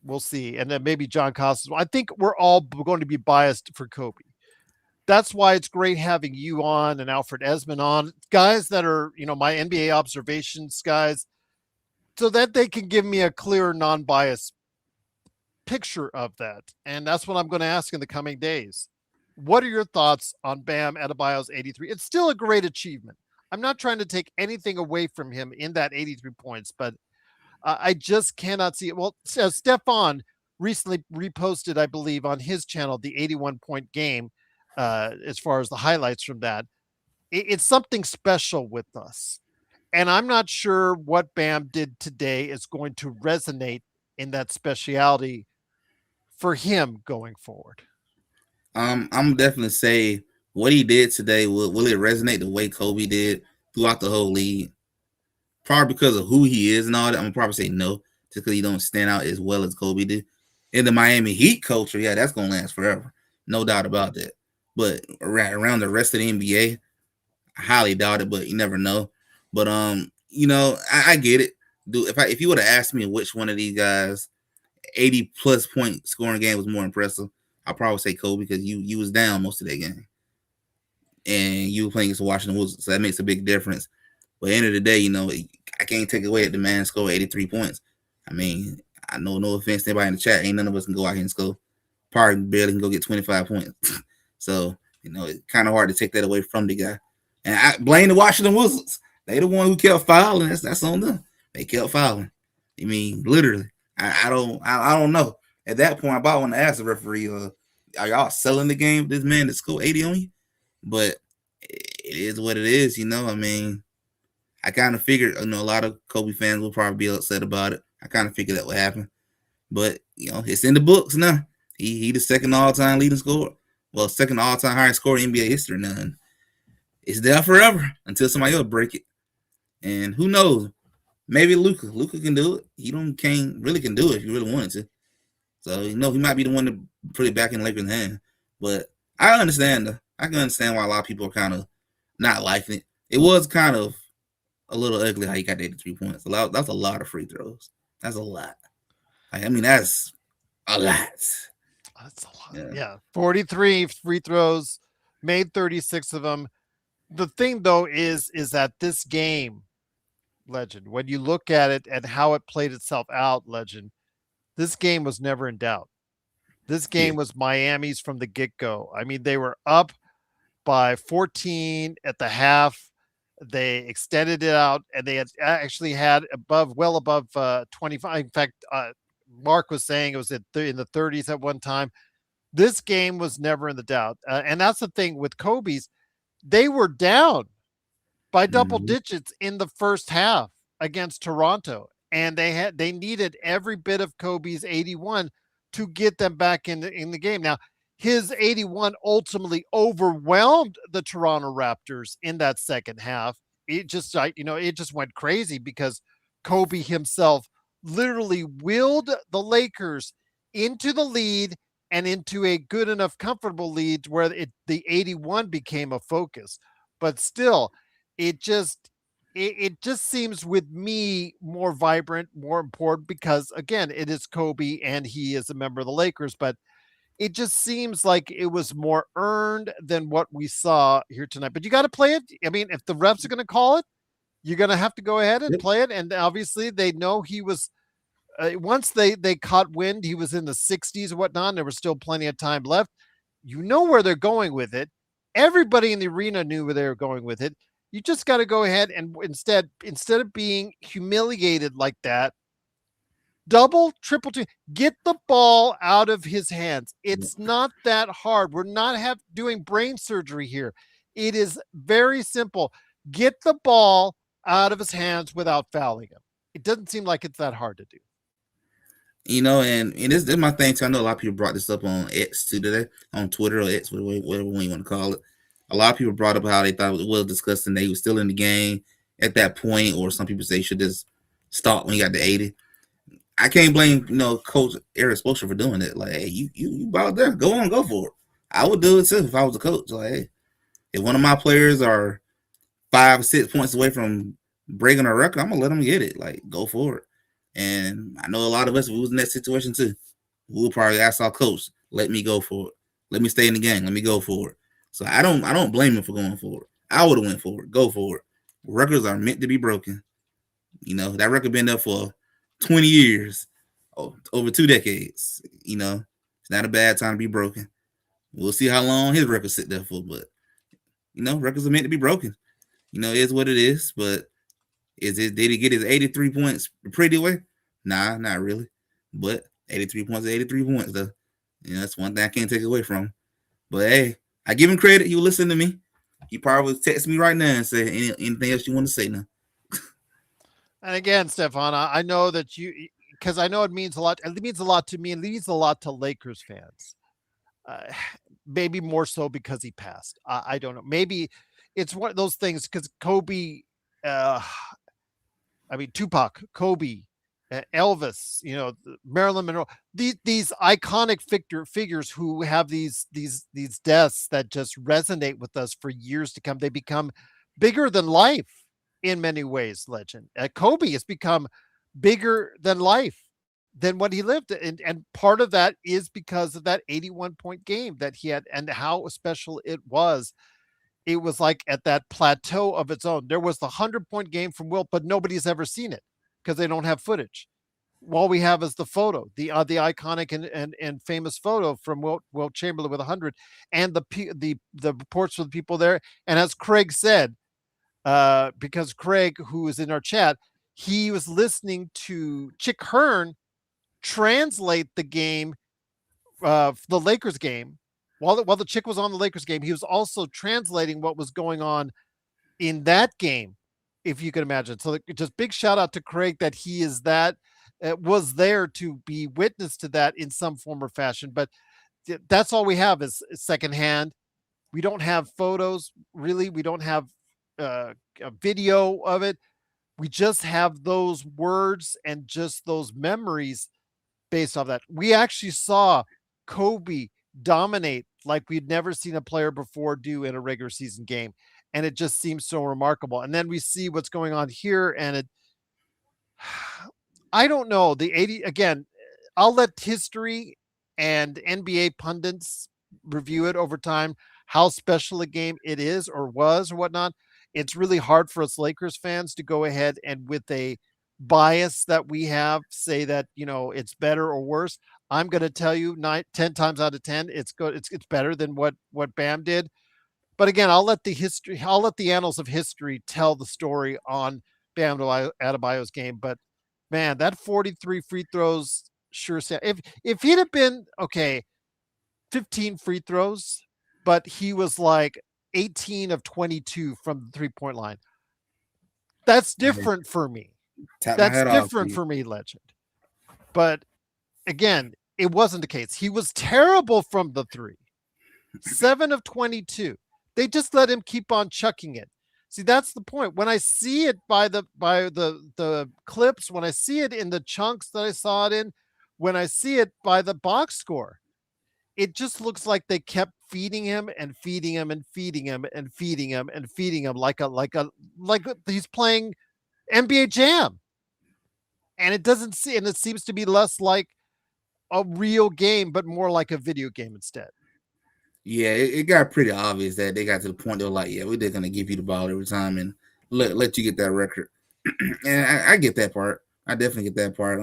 we'll see. And then maybe John Costas. I think we're all going to be biased for Kobe. That's why it's great having you on and Alfred Esmond on, guys that are, my NBA observations guys, so that they can give me a clear, non-biased picture of that. And that's what I'm going to ask in the coming days. What are your thoughts on Bam Adebayo's 83? It's still a great achievement. I'm not trying to take anything away from him in that 83 points, but I just cannot see it. Well, Stefan recently reposted, I believe, on his channel, the 81-point game, as far as the highlights from that. It's something special with us. And I'm not sure what Bam did today is going to resonate in that speciality for him going forward. I'm definitely say what he did today will it resonate the way Kobe did throughout the whole league? Probably because of who he is and all that. I'm gonna probably say no, just because he don't stand out as well as Kobe did. In the Miami Heat culture, yeah, that's gonna last forever, no doubt about that. But around the rest of the NBA, I highly doubt it, but you never know. But I get it. Dude, if you would have asked me which one of these guys 80 plus point scoring game was more impressive, I'll probably say Kobe because you was down most of that game. And you were playing against the Washington Wizards, so that makes a big difference. But at the end of the day, I can't take away that the man scored 83 points. I mean, I know no offense to anybody in the chat, ain't none of us can go out here and score. Probably barely can go get 25 points. So, it's kind of hard to take that away from the guy. And I blame the Washington Wizards. They the one who kept fouling. That's on them. They kept fouling. I mean, literally. I don't know. At that point, I about want to ask the referee, are y'all selling the game for this man to score 80 on you? But it is what it is, I mean, I kind of figured, a lot of Kobe fans will probably be upset about it. I kind of figured that would happen. But, it's in the books now. He the second all-time leading scorer. Well, second all-time highest scorer in NBA history now. And it's there forever until somebody else break it. And who knows? Maybe Luka. Luka can do it. He can do it if you really wanted to. So, he might be the one to put it back in Lakers' hand. But I understand, though. I can understand why a lot of people are kind of not liking it. It was kind of a little ugly how he got 83 points. That's a lot of free throws. That's a lot. That's a lot. That's a lot. Yeah. 43 free throws, made 36 of them. The thing, though, is that this game, Legend, when you look at it and how it played itself out, Legend, this game was never in doubt. This game was Miami's from the get-go. I mean, they were up by 14 at the half. They extended it out, and they had actually had well above 25. In fact, Mark was saying it was in the 30s at one time. This game was never in the doubt. And that's the thing with Kobe's. They were down by double digits in the first half against Toronto. And they needed every bit of Kobe's 81 to get them back in the game. Now, his 81 ultimately overwhelmed the Toronto Raptors in that second half. It just went crazy because Kobe himself literally willed the Lakers into the lead and into a good enough, comfortable lead where the 81 became a focus. But still, it just seems with me more vibrant, more important because, again, it is Kobe and he is a member of the Lakers, but it just seems like it was more earned than what we saw here tonight. But you got to play it. I mean, if the refs are going to call it, you're going to have to go ahead and play it. And obviously they know he was, once they caught wind, he was in the 60s and whatnot, and there was still plenty of time left. You know where they're going with it. Everybody in the arena knew where they were going with it. You just got to go ahead and instead of being humiliated like that, double, triple, get the ball out of his hands. It's not that hard. We're not doing brain surgery here. It is very simple. Get the ball out of his hands without fouling him. It doesn't seem like it's that hard to do. And this is my thing too. I know a lot of people brought this up on X too today, on Twitter or X, whatever one you want to call it. A lot of people brought up how they thought it was disgusting. They were still in the game at that point, or some people say you should just stop when you got to 80. I can't blame Coach Eric Spoelstra for doing it. Like, hey, you about there, go for it. I would do it too if I was a coach. Like, hey, if one of my players are 5 or 6 points away from breaking a record, I'm gonna let them get it. Like, go for it. And I know a lot of us, if we was in that situation too, we'll probably ask our coach, let me go for it. Let me stay in the game. Let me go for it. So I don't blame him for going for it. I would have went for it. Go for it. Records are meant to be broken. That record been there for 20 years, over 2 decades. it's not a bad time to be broken. We'll see how long his record sit there for, but records are meant to be broken. It is what it is. But did he get his 83 points the pretty way? Nah, not really. But 83 points is 83 points though. That's one thing I can't take away from him. But hey, I give him credit. You listen to me. He probably text me right now and say anything else you want to say now. And again, Stefan, I know that because I know it means a lot. It means a lot to me. It means a lot to Lakers fans. Maybe more so because he passed. I don't know. Maybe it's one of those things because Kobe, Tupac, Kobe, Elvis, Marilyn Monroe, these iconic figures who have these deaths that just resonate with us for years to come. They become bigger than life in many ways. Legend. Kobe has become bigger than life than what he lived. And part of that is because of that 81-point game that he had and how special it was. It was like at that plateau of its own. There was the 100-point game from Wilt, but nobody's ever seen it because they don't have footage. All we have is the photo, the iconic and famous photo from Wilt Chamberlain with 100, and the reports from the people there. And as Craig said, because Craig, who is in our chat, he was listening to Chick Hearn translate the game, the Lakers game. While the Chick was on the Lakers game, he was also translating what was going on in that game, if you can imagine. So just big shout out to Craig that he is was there to be witness to that in some form or fashion. But that's all we have is secondhand. We don't have photos, really. We don't have a video of it. We just have those words and just those memories based off that. We actually saw Kobe dominate like we'd never seen a player before do in a regular season game. And it just seems so remarkable. And then we see what's going on here. And I don't know. The 80, again, I'll let history and NBA pundits review it over time, how special a game it is or was or whatnot. It's really hard for us Lakers fans to go ahead and with a bias that we have say that, it's better or worse. I'm going to tell you 10 times out of 10, it's good. It's better than what Bam did. But again, I'll let the annals of history tell the story on Bam Adebayo's game. But man, that 43 free throws sure. If he'd have been 15 free throws, but he was like 18 of 22 from the 3-point line. That's different for me. That's different for me, Legend. But again, it wasn't the case. He was terrible from the 3. 7 of 22. They just let him keep on chucking it. See, that's the point. When I see it by the clips, when I see it in the chunks that I saw it in, when I see it by the box score, it just looks like they kept feeding him and feeding him and feeding him and feeding him and feeding him like he's playing NBA Jam. And it seems to be less like a real game, but more like a video game instead. Yeah, it got pretty obvious that they got to the point they were like, yeah, we're just gonna give you the ball every time and let you get that record. And I get that part. I definitely get that part.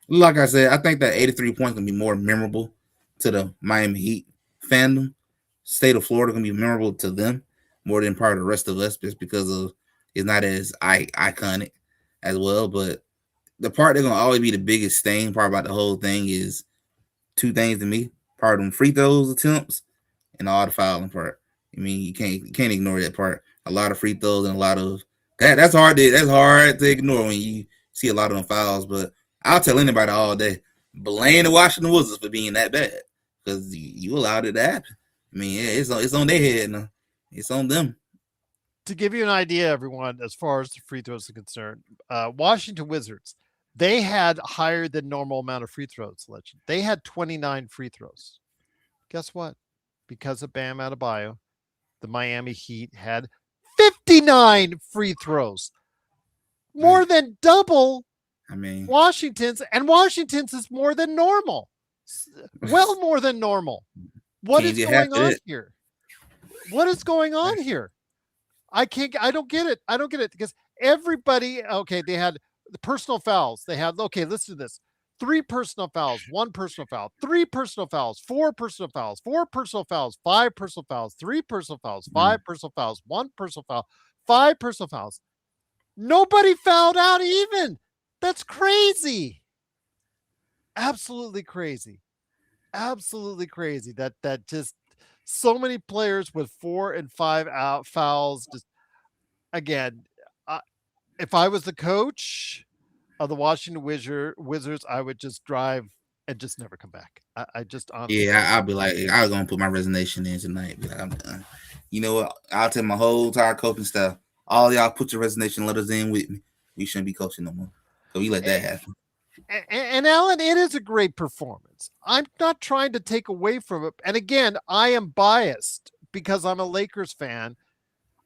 Like I said, I think that 83 points gonna be more memorable to the Miami Heat fandom. State of Florida gonna be memorable to them more than part of the rest of us, just because of it's not as iconic as well. But the part that's gonna always be the biggest stain part about the whole thing is two things to me: part of them free throws attempts and all the fouling part. I mean, you can't ignore that part. A lot of free throws and a lot of that's hard to ignore when you see a lot of them fouls. But I'll tell anybody all day, blame the Washington Wizards for being that bad because you allowed it to happen. I mean, yeah, it's on their head now. It's on them. To give you an idea, everyone, as far as the free throws are concerned, Washington Wizards, they had higher than normal amount of free throws. Legend. They had 29 free throws. Guess what? Because of Bam Adebayo, the Miami Heat had 59 free throws. More than double Washington's, and Washington's is more than normal. Well, more than normal. What is going on here? What is going on here? I don't get it. I don't get it because everybody, they had the personal fouls. They had, listen to this. 3 personal fouls, 1 personal foul, 3 personal fouls, 4 personal fouls, 4 personal fouls, 5 personal fouls, 3 personal fouls, 5 personal fouls, 1 personal foul, 5 personal fouls. Nobody fouled out even. That's crazy. Absolutely crazy. Absolutely crazy. That just so many players with 4 and 5 out fouls. Just again, if I was the coach of the Washington Wizards, I would just drive and just never come back. I just honestly, I'll be like, I was gonna put my resignation in tonight. But I'm done. You know what? I'll tell my whole entire coaching staff, all y'all put your resignation letters in with me. We shouldn't be coaching no more. So we let that happen. And Alan, it is a great performance. I'm not trying to take away from it. And again, I am biased because I'm a Lakers fan.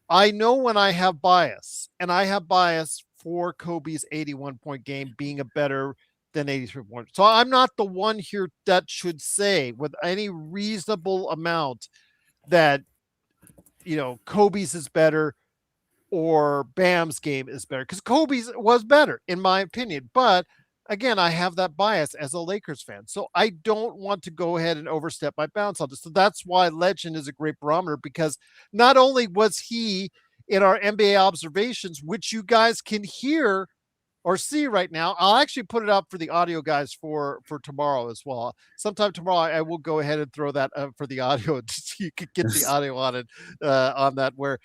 I know when I have bias, and I have bias for Kobe's 81-point game being a better than 83 points. So I'm not the one here that should say with any reasonable amount that, Kobe's is better or Bam's game is better, because Kobe's was better in my opinion. But again, I have that bias as a Lakers fan. So I don't want to go ahead and overstep my bounds on this. So that's why Legend is a great barometer, because not only was he in our NBA observations, which you guys can hear or see right now. I'll actually put it up for the audio guys for tomorrow as well. Sometime tomorrow, I will go ahead and throw that for the audio so you could get the audio on it, on that, where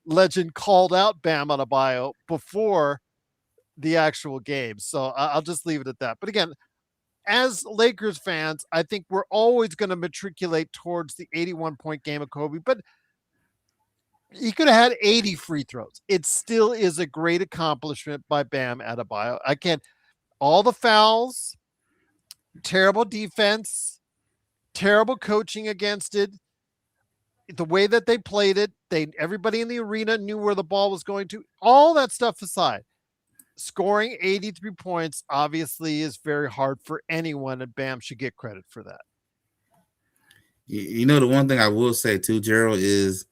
Legend called out Bam Adebayo before the actual game. So I'll just leave it at that. But again, as Lakers fans, I think we're always going to matriculate towards the 81-point game of Kobe, but he could have had 80 free throws. It still is a great accomplishment by Bam Adebayo. All the fouls, terrible defense, terrible coaching against it, the way that they played it, everybody in the arena knew where the ball was going to. All that stuff aside, scoring 83 points obviously is very hard for anyone, and Bam should get credit for that. You know, the one thing I will say too, Gerald, is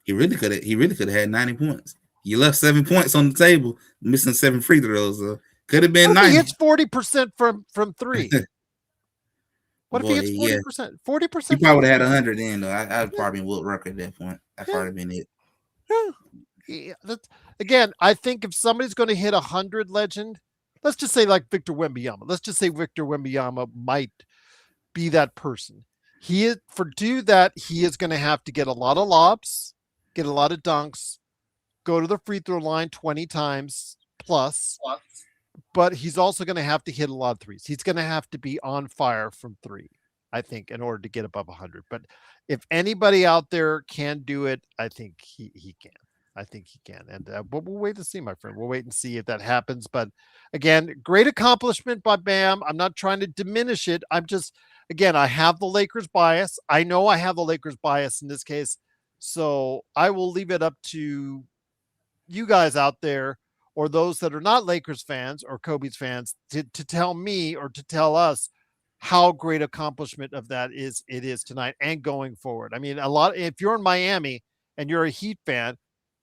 he really could have had 90 points. You left 7 points on the table, missing 7 free throws. Could have been 90. He hits 40% from 3. What Boy, if he hits 40%? 40%. He probably would have had 100 then, though. I'd probably been Wilt Rucker at that point. That's probably been it. Yeah. Again, I think if somebody's going to hit 100, Legend, let's just say like Victor Wembanyama. Let's just say Victor Wembanyama might be that person. He is going to have to get a lot of lobs, get a lot of dunks, go to the free throw line 20 times plus. But he's also going to have to hit a lot of threes. He's going to have to be on fire from 3, I think, in order to get above 100. But if anybody out there can do it, I think he can. I think he can. And but we'll wait to see, my friend. We'll wait and see if that happens. But again, great accomplishment by Bam. I'm not trying to diminish it. I'm just, again, I have the Lakers bias. I know I have the Lakers bias in this case. So I will leave it up to you guys out there, or those that are not Lakers fans or Kobe's fans, to tell me or to tell us how great accomplishment of that it is tonight and going forward. I mean, if you're in Miami and you're a Heat fan,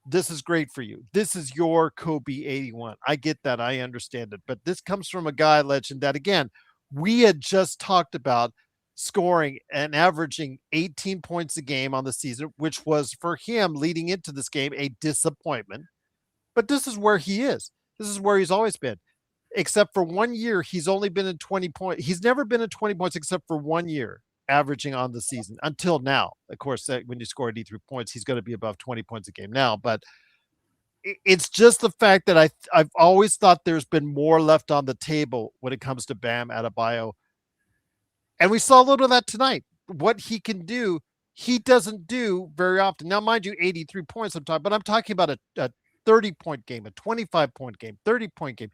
this is great for you. This is your Kobe 81. I get that. I understand it. But this comes from a guy, Legend, that, again, we had just talked about scoring and averaging 18 points a game on the season, which was for him leading into this game a disappointment. But this is where he is. This is where he's always been. Except for 1 year, he's only been in 20 points. He's never been in 20 points except for 1 year, averaging on the season until now. Of course, when you score 83 points, he's going to be above 20 points a game now. But it's just the fact that I've always thought there's been more left on the table when it comes to Bam Adebayo. And we saw a little of that tonight. What he can do, he doesn't do very often. Now, mind you, 83 points but I'm talking about a 30-point game, a 25-point game, 30-point game.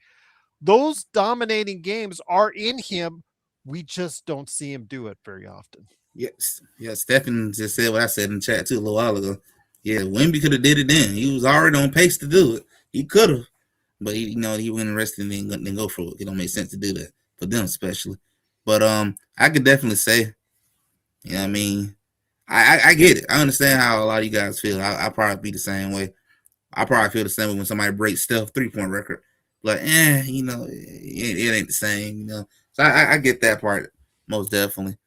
Those dominating games are in him. We just don't see him do it very often. Yes. Yeah, Stephen just said what I said in the chat too a little while ago. Yeah, Wemby could have did it then. He was already on pace to do it. He could have. But he went and rested and then go for it. It don't make sense to do that for them especially. But I could definitely say, I mean, I get it. I understand how a lot of you guys feel. I probably be the same way. I probably feel the same way when somebody breaks Steph 3-point record. Like, it ain't the same, So I get that part most definitely,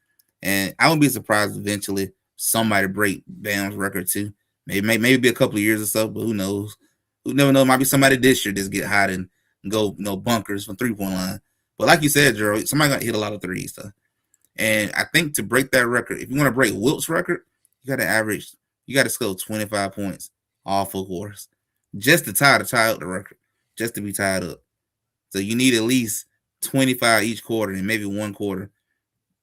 and I wouldn't be surprised eventually somebody break Bam's record too. Maybe be a couple of years or so, but who knows? Who never know? Might be somebody this year just get hot and go bunkers from 3-point line. But like you said, Gerald, somebody got to hit a lot of threes though. And I think to break that record, if you want to break Wilt's record, you got to average, you got to score 25 points all 4 quarters, just to tie up the record, just to be tied up. So you need at least 25 each quarter, and maybe one quarter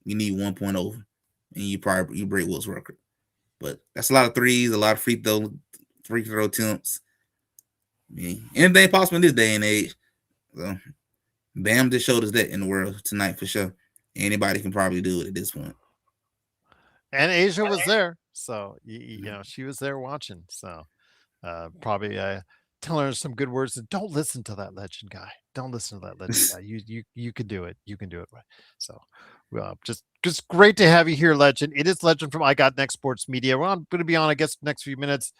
you need 1 point over, and you break Wilt's record. But that's a lot of threes, a lot of free throw attempts. I mean, anything possible in this day and age. So Bam just showed us that in the world tonight for sure. Anybody can probably do it at this point. And Asia was there, so you know she was there watching. So probably telling her some good words. And don't listen to that legend guy. Don't listen to that legend guy. You can do it. You can do it. So just great to have you here, legend. It is legend from I Got Next Sports Media. Well, I'm going to be on, I guess, next few minutes.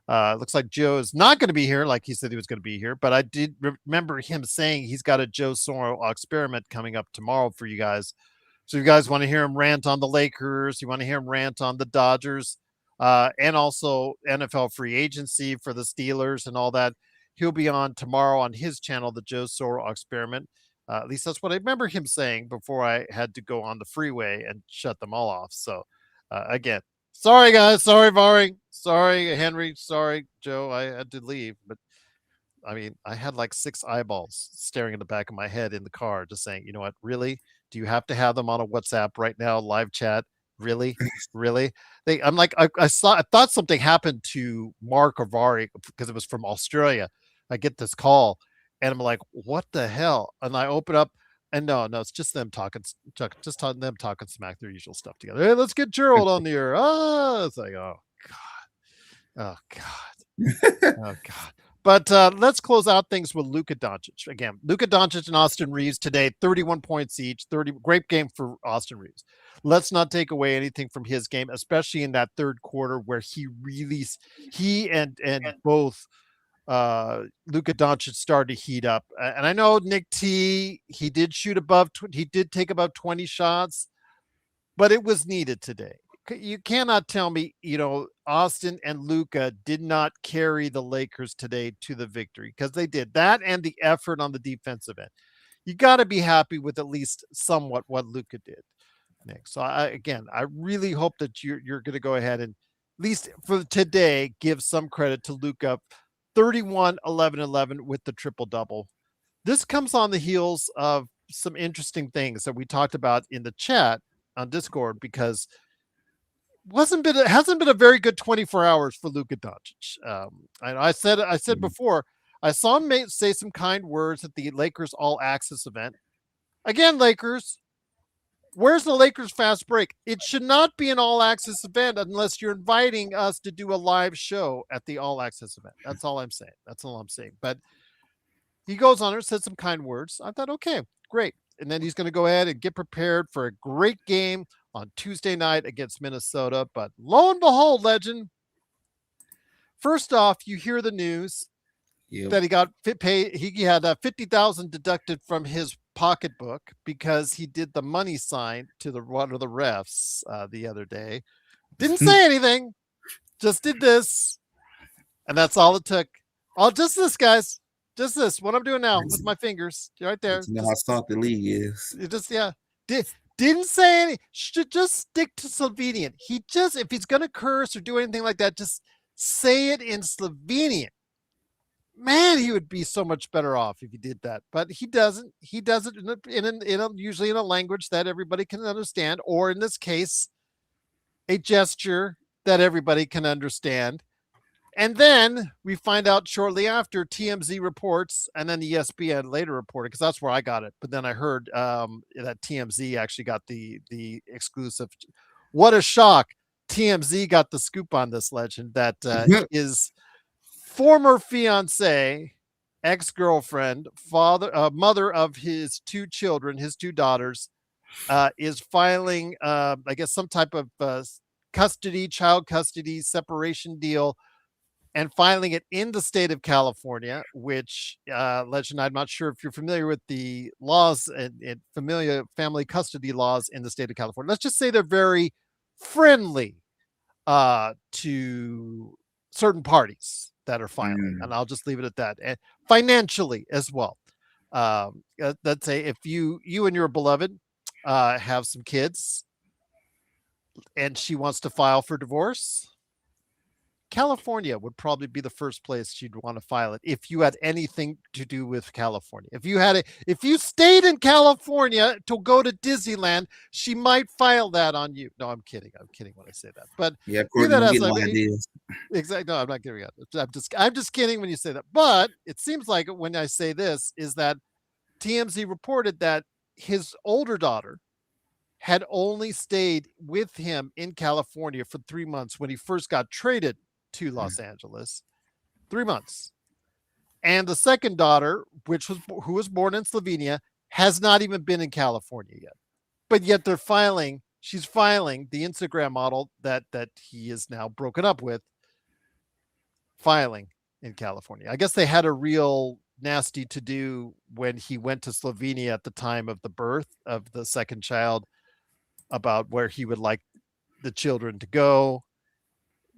Looks like Joe is not going to be here, like he said he was going to be here. But I did remember him saying he's got a Joe Soro experiment coming up tomorrow for you guys. So if you guys want to hear him rant on the Lakers, you want to hear him rant on the Dodgers, and also NFL free agency for the Steelers and all that, he'll be on tomorrow on his channel, the Joe Soro Experiment. At least that's what I remember him saying before I had to go on the freeway and shut them all off. So again, sorry guys, sorry Vari, sorry Henry, sorry Joe, I had to leave, but I mean, I had like 6 eyeballs staring in the back of my head in the car, just saying, you know what, really? Do you have to have them on a WhatsApp right now, live chat? Really? Really? I'm like, I thought something happened to Mark Vari because it was from Australia. I get this call and I'm like, what the hell? And I open up and no, it's just them them talking smack, their usual stuff together. Hey, let's get Gerald on the air. Oh, it's like, oh God. Oh God. Oh God. But let's close out things with Luka Doncic. Again, Luka Doncic and Austin Reaves today, 31 points each, 30. Great game for Austin Reaves. Let's not take away anything from his game, especially in that third quarter where he and both Luka Doncic started to heat up. And I know Nick T, he did he did take about 20 shots, but it was needed today. You cannot tell me, Austin and Luka did not carry the Lakers today to the victory, because they did that, and the effort on the defensive end. You got to be happy with at least somewhat what Luka did, Nick. So I really hope that you're going to go ahead and at least for today give some credit to Luka. 31, 11, 11 with the triple double. This comes on the heels of some interesting things that we talked about in the chat on Discord, because hasn't been a very good 24 hours for Luka Doncic. I said before, I saw him say some kind words at the Lakers All Access event. Again, Lakers, where's the Lakers fast break? It should not be an All Access event unless you're inviting us to do a live show at the All Access event. That's all I'm saying. But he goes on there, said some kind words. I thought, okay, great. And then he's going to go ahead and get prepared for a great game on Tuesday night against Minnesota. But lo and behold, legend, first off, you hear the news that he got paid. He had $50,000 deducted from his pocketbook because he did the money sign to one of the refs the other day. Didn't say anything, just did this, and that's all it took. Just this, guys. Just this. What I'm doing now with my fingers, right there. You know how soft the league is. Didn't say any. Should just stick to Slovenian. If he's gonna curse or do anything like that, just say it in Slovenian. Man, he would be so much better off if he did that. But he doesn't. He does it usually in a language that everybody can understand, or in this case, a gesture that everybody can understand. And then we find out shortly after, TMZ reports, and then ESPN later reported, because that's where I got it. But then I heard that TMZ actually got the exclusive. What a shock. TMZ got the scoop on this legend that his former fiance, ex-girlfriend, mother of his 2 children, his 2 daughters, is filing, I guess, some type of child custody separation deal and filing it in the state of California, which Legend, I'm not sure if you're familiar with the laws and familiar family custody laws in the state of California. Let's just say they're very friendly to certain parties that are filing, and I'll just leave it at that. And financially as well. Let's say if you and your beloved have some kids, and she wants to file for divorce, California would probably be the first place she'd want to file it if you had anything to do with California. If you stayed in California to go to Disneyland, she might file that on you. No, I'm kidding. I'm kidding when I say that. But Yeah, be Courtney, that don't as get no ideas. exactly. No, I'm not giving it. I'm just kidding when you say that. But it seems like when I say this is that TMZ reported that his older daughter had only stayed with him in California for 3 months when he first got traded to Los Angeles. 3 months. And the second daughter, who was born in Slovenia, has not even been in California yet. But yet she's filing the Instagram model that he is now broken up with, filing in California. I guess they had a real nasty to do when he went to Slovenia at the time of the birth of the second child about where he would like the children to go.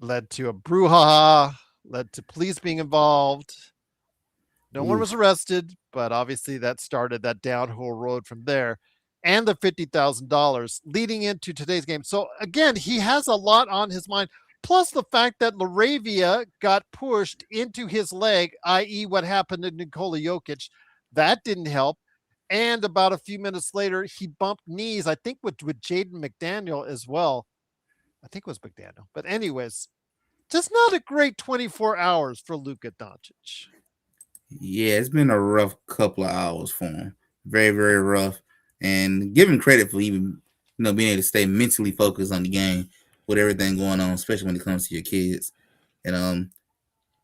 Led to a brouhaha, led to police being involved. No one was arrested, but obviously that started that downhill road from there, and the $50,000 leading into today's game. So again, he has a lot on his mind, plus the fact that Laravia got pushed into his leg, i.e. what happened to Nikola Jokic. That didn't help. And about a few minutes later, he bumped knees, I think with Jaden McDaniel as well. I think it was McDaniel. But anyways, just not a great 24 hours for Luka Doncic. Yeah, it's been a rough couple of hours for him. Very, very rough. And give him credit for even, being able to stay mentally focused on the game with everything going on, especially when it comes to your kids. And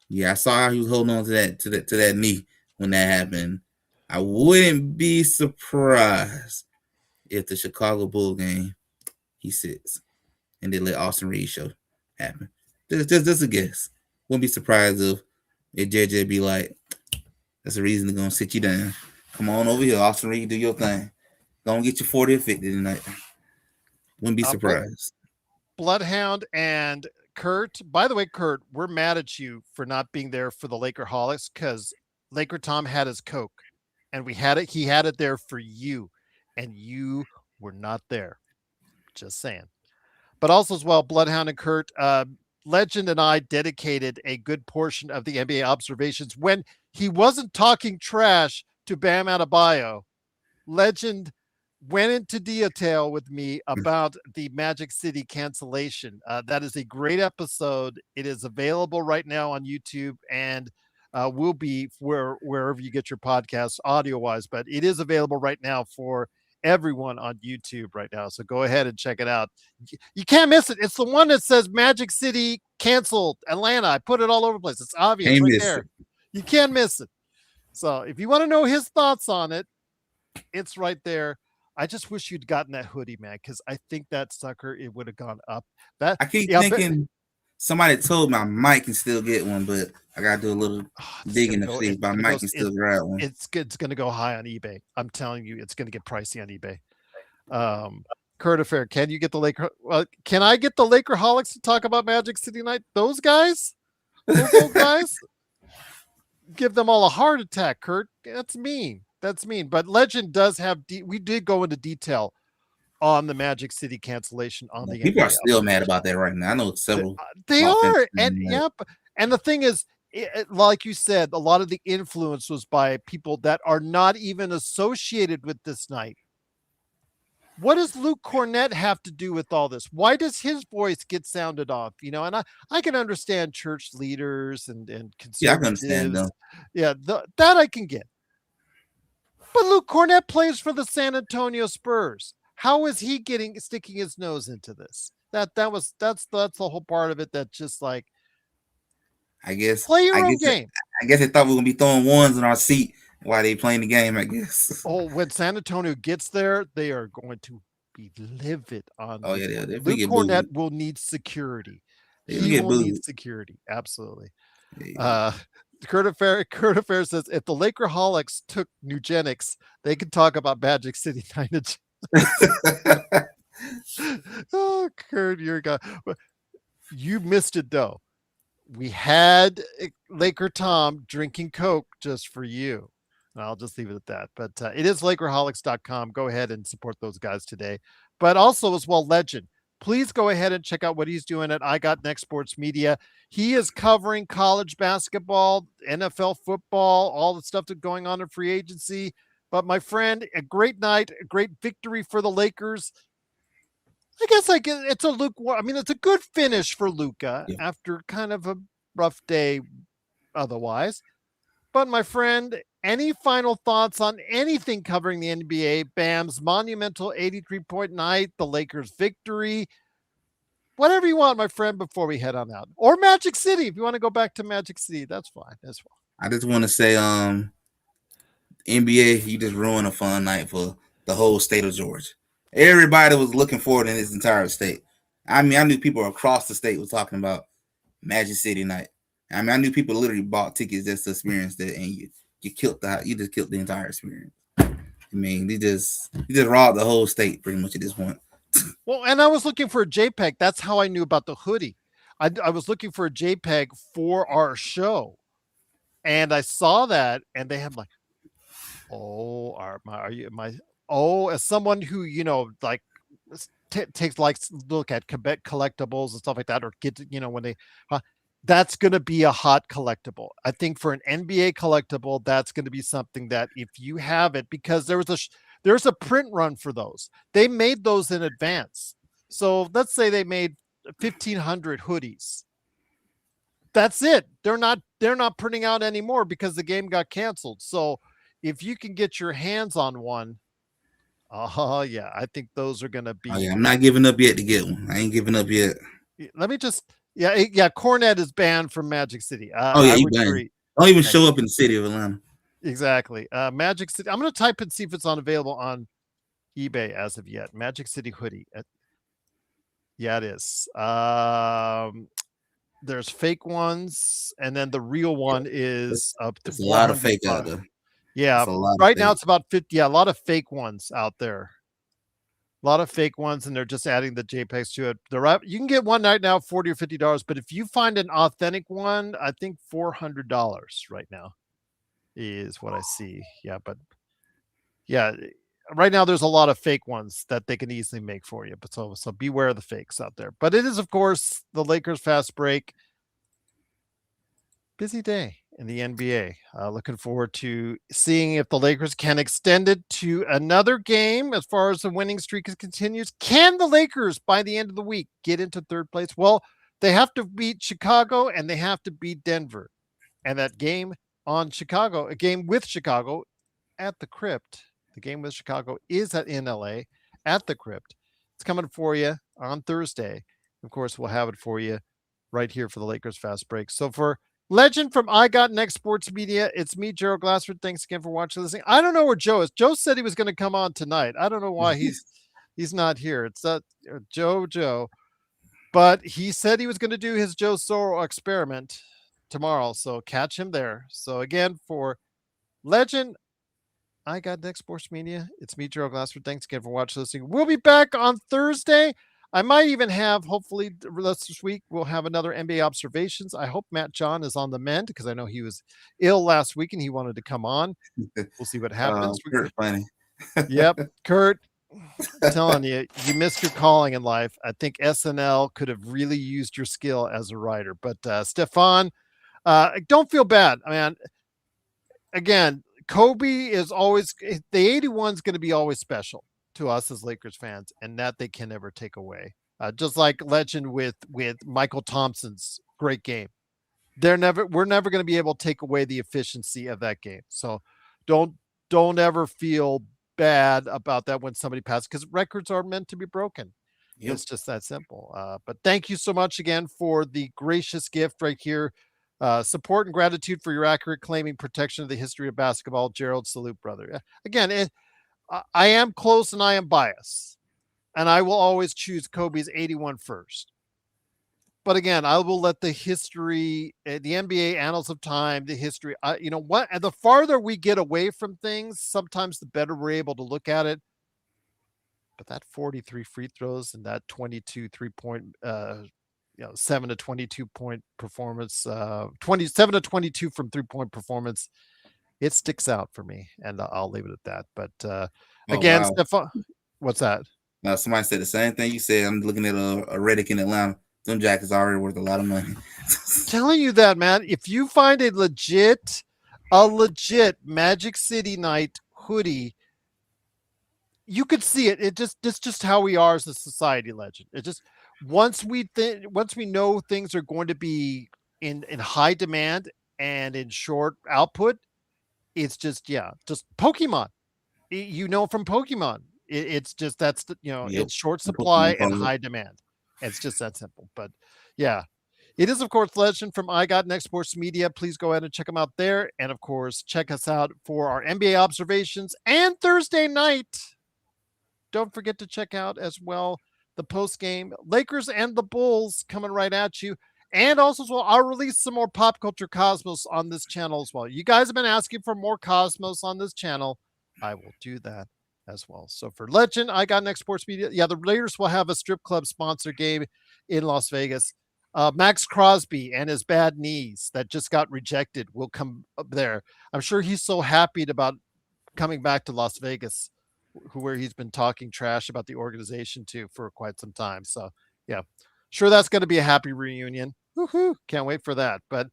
yeah, I saw how he was holding on to that knee when that happened. I wouldn't be surprised if the Chicago Bull game he sits and they let Austin Reaves show happen. Just a guess. Wouldn't be surprised if JJ be like, that's a reason they're gonna sit you down. Come on over here, Austin Reaves, do your thing. Gonna get you 40 or 50 tonight. Wouldn't be surprised. Bloodhound and Kurt. By the way, Kurt, we're mad at you for not being there for the Laker Holics because Laker Tom had his Coke and we had it. He had it there for you, and you were not there. Just saying. But also as well, Bloodhound and Kurt, Legend and I dedicated a good portion of the NBA observations when he wasn't talking trash to Bam Adebayo. Legend went into detail with me about the Magic City cancellation. That is a great episode. It is available right now on YouTube and will be wherever you get your podcasts audio wise, but it is available right now for everyone on YouTube right now. So go ahead and check it out. You can't miss it. It's the one that says Magic City canceled Atlanta. I put it all over the place. It's obvious right there. You can't miss it. So if you want to know his thoughts on it, it's right there. I just wish you'd gotten that hoodie, man, because I think that sucker, it would have gone up. I keep thinking somebody told me I might can still get one, but I gotta do a little digging to see if I might can still grab one. It's going to go high on eBay. I'm telling you, it's going to get pricey on eBay. Kurt Affair, can you get the Laker? Can I get the Laker Holics to talk about Magic City Night? Those guys, those guys, give them all a heart attack. Kurt, that's mean. That's mean. But Legend does have. We did go into detail on the Magic City cancellation on the people NBA are still mad about that right now. I know several. They are, and yep. And the thing is, like you said, a lot of the influence was by people that are not even associated with this night. What does Luke Cornett have to do with all this? Why does his voice get sounded off? And I can understand church leaders and conservatives. Yeah, I can understand them. Yeah, that I can get. But Luke Cornett plays for the San Antonio Spurs. How is he sticking his nose into this? That's the whole part of it. That just like, I guess play your own game. I guess they thought we were gonna be throwing ones in our seat while they playing the game. I guess. Oh, when San Antonio gets there, they are going to be livid on. Oh yeah, Luke Cornett will need security. He will need security. Absolutely. Kurt Affair says if the Lakerholics took Nugenics, they could talk about Magic City 9. Oh, Kurt, you're God. You missed it though. We had Laker Tom drinking Coke just for you. I'll just leave it at that. But it is Lakerholics.com. Go ahead and support those guys today. But also as well, Legend. Please go ahead and check out what he's doing at I Got Next Sports Media. He is covering college basketball, NFL football, all the stuff that's going on in free agency. But my friend, a great night, a great victory for the Lakers. I guess it's a lukewarm. I mean, it's a good finish for Luka after kind of a rough day otherwise. But my friend, any final thoughts on anything covering the NBA? Bam's monumental 83-point night, the Lakers' victory, whatever you want, my friend, before we head on out. Or Magic City, if you want to go back to Magic City, that's fine as well. I just want to say, NBA, you just ruined a fun night for the whole state of Georgia. Everybody was looking forward in this entire state. I mean, I knew people across the state were talking about Magic City night. I mean, I knew people literally bought tickets just to experience that, and you just killed the entire experience. I mean, you just robbed the whole state pretty much at this point. Well, and I was looking for a JPEG. That's how I knew about the hoodie. I was looking for a JPEG for our show, and I saw that, and they had like, as someone who like takes look at Quebec collectibles and stuff like that, or get when they. That's going to be a hot collectible. I think for an NBA collectible, that's going to be something that if you have it, because there's a print run for those. They made those in advance. So let's say they made 1,500 hoodies. That's it. They're not printing out anymore because the game got canceled. So if you can get your hands on one, I think those are going to be. Oh, yeah, I'm not giving up yet to get one. I ain't giving up yet. Let me just. Yeah. Cornette is banned from Magic City. I would agree. Don't even show up in the city of Atlanta. Exactly. Magic City. I'm going to type and see if it's available on eBay as of yet. Magic City hoodie. Yeah, it is. There's fake ones, and then the real one is up to. There's a lot of fake out there. Yeah, right now it's about 50. Yeah, a lot of fake ones out there. A lot of fake ones, and they're just adding the JPEGs to it. You can get one right now, $40 or $50, but if you find an authentic one, I think $400 right now is what I see. Yeah, but yeah, right now there's a lot of fake ones that they can easily make for you. But so beware of the fakes out there. But it is, of course, the Lakers fast break. Busy day in the NBA. Looking forward to seeing if the Lakers can extend it to another game as far as the winning streak continues. Can the Lakers, by the end of the week, get into third place? Well, they have to beat Chicago and they have to beat Denver. And that game on Chicago, a game with Chicago at the Crypt. The game with Chicago is in LA at the Crypt. It's coming for you on Thursday. Of course, we'll have it for you right here for the Lakers fast break. So for Legend from I Got Next Sports Media, it's me, Gerald Glassford. Thanks again for watching this thing. I don't know where Joe is. Joe said he was going to come on tonight. I don't know why he's not here. It's Joe, but he said he was going to do his Joe Soro experiment tomorrow. So catch him there. So again, for Legend, I Got Next Sports Media, it's me, Gerald Glassford. Thanks again for watching this thing. We'll be back on Thursday. I might even have, hopefully this week, we'll have another NBA observations. I hope Matt John is on the mend because I know he was ill last week and he wanted to come on. We'll see what happens. Kurt, funny. Yep. Kurt, I'm telling you, you missed your calling in life. I think SNL could have really used your skill as a writer. But Stefan, don't feel bad. I mean, again, Kobe is always, the 81 is going to be always special to us as Lakers fans, and that they can never take away. Just like Legend with Michael Thompson's great game. We're never going to be able to take away the efficiency of that game. So don't ever feel bad about that when somebody passes, because records are meant to be broken. Yep. It's just that simple. But thank you so much again for the gracious gift right here. Support and gratitude for your accurate claiming protection of the history of basketball. Gerald, salute, brother. Again, I am close and I am biased, and I will always choose Kobe's 81 first. But again, I will let the history, the NBA annals of time, the history, you know what? And the farther we get away from things, sometimes the better we're able to look at it. But that 43 free throws and that 22 3-point, 7 to 22 point performance, 27 to 22 from 3-point performance, it sticks out for me, and I'll leave it at that. But Oh again, wow! Stefan, what's that? Now somebody said the same thing you said. I'm looking at a Reddick in Atlanta. Them jackets already worth a lot of money. Telling you that, man. If you find a legit Magic City Night hoodie, you could see it. It's just how we are as a society, Legend. It just once we know things are going to be in high demand and in short output, it's just Pokemon. You know, from Pokemon, it's just that's the Yep. it's short supply and high demand. It's just that simple. But yeah, it is, of course, Legend from I Got Next Sports Media. Please go ahead and check them out there. And of course, check us out for our NBA observations and Thursday night. Don't forget to check out as well the post game Lakers and the Bulls coming right at you. And also, as well, I'll release some more pop culture cosmos on this channel as well. You guys have been asking for more cosmos on this channel. I will do that as well. So for Legend, I Got Next Sports Media. Yeah, the Raiders will have a strip club sponsor game in Las Vegas. Max Crosby and his bad knees that just got rejected will come up there. I'm sure he's so happy about coming back to Las Vegas, where he's been talking trash about the organization too for quite some time. So yeah, sure that's going to be a happy reunion. Woohoo! Can't wait for that. But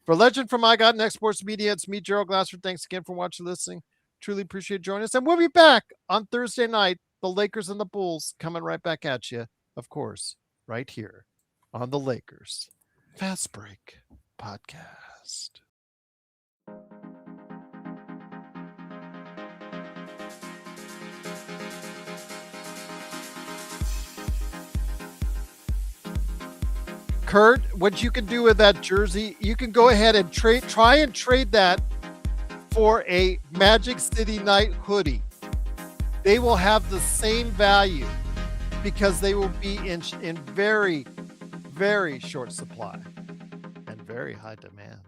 for Legend from I Got Next Sports Media, it's me, Gerald Glassford. Thanks again for watching, listening. Truly appreciate joining us, and we'll be back on Thursday night. The Lakers and the Bulls coming right back at you, of course, right here on the Lakers Fast Break Podcast. Kurt, what you can do with that jersey, you can go ahead and try and trade that for a Magic City Night hoodie. They will have the same value because they will be in very, very short supply and very high demand.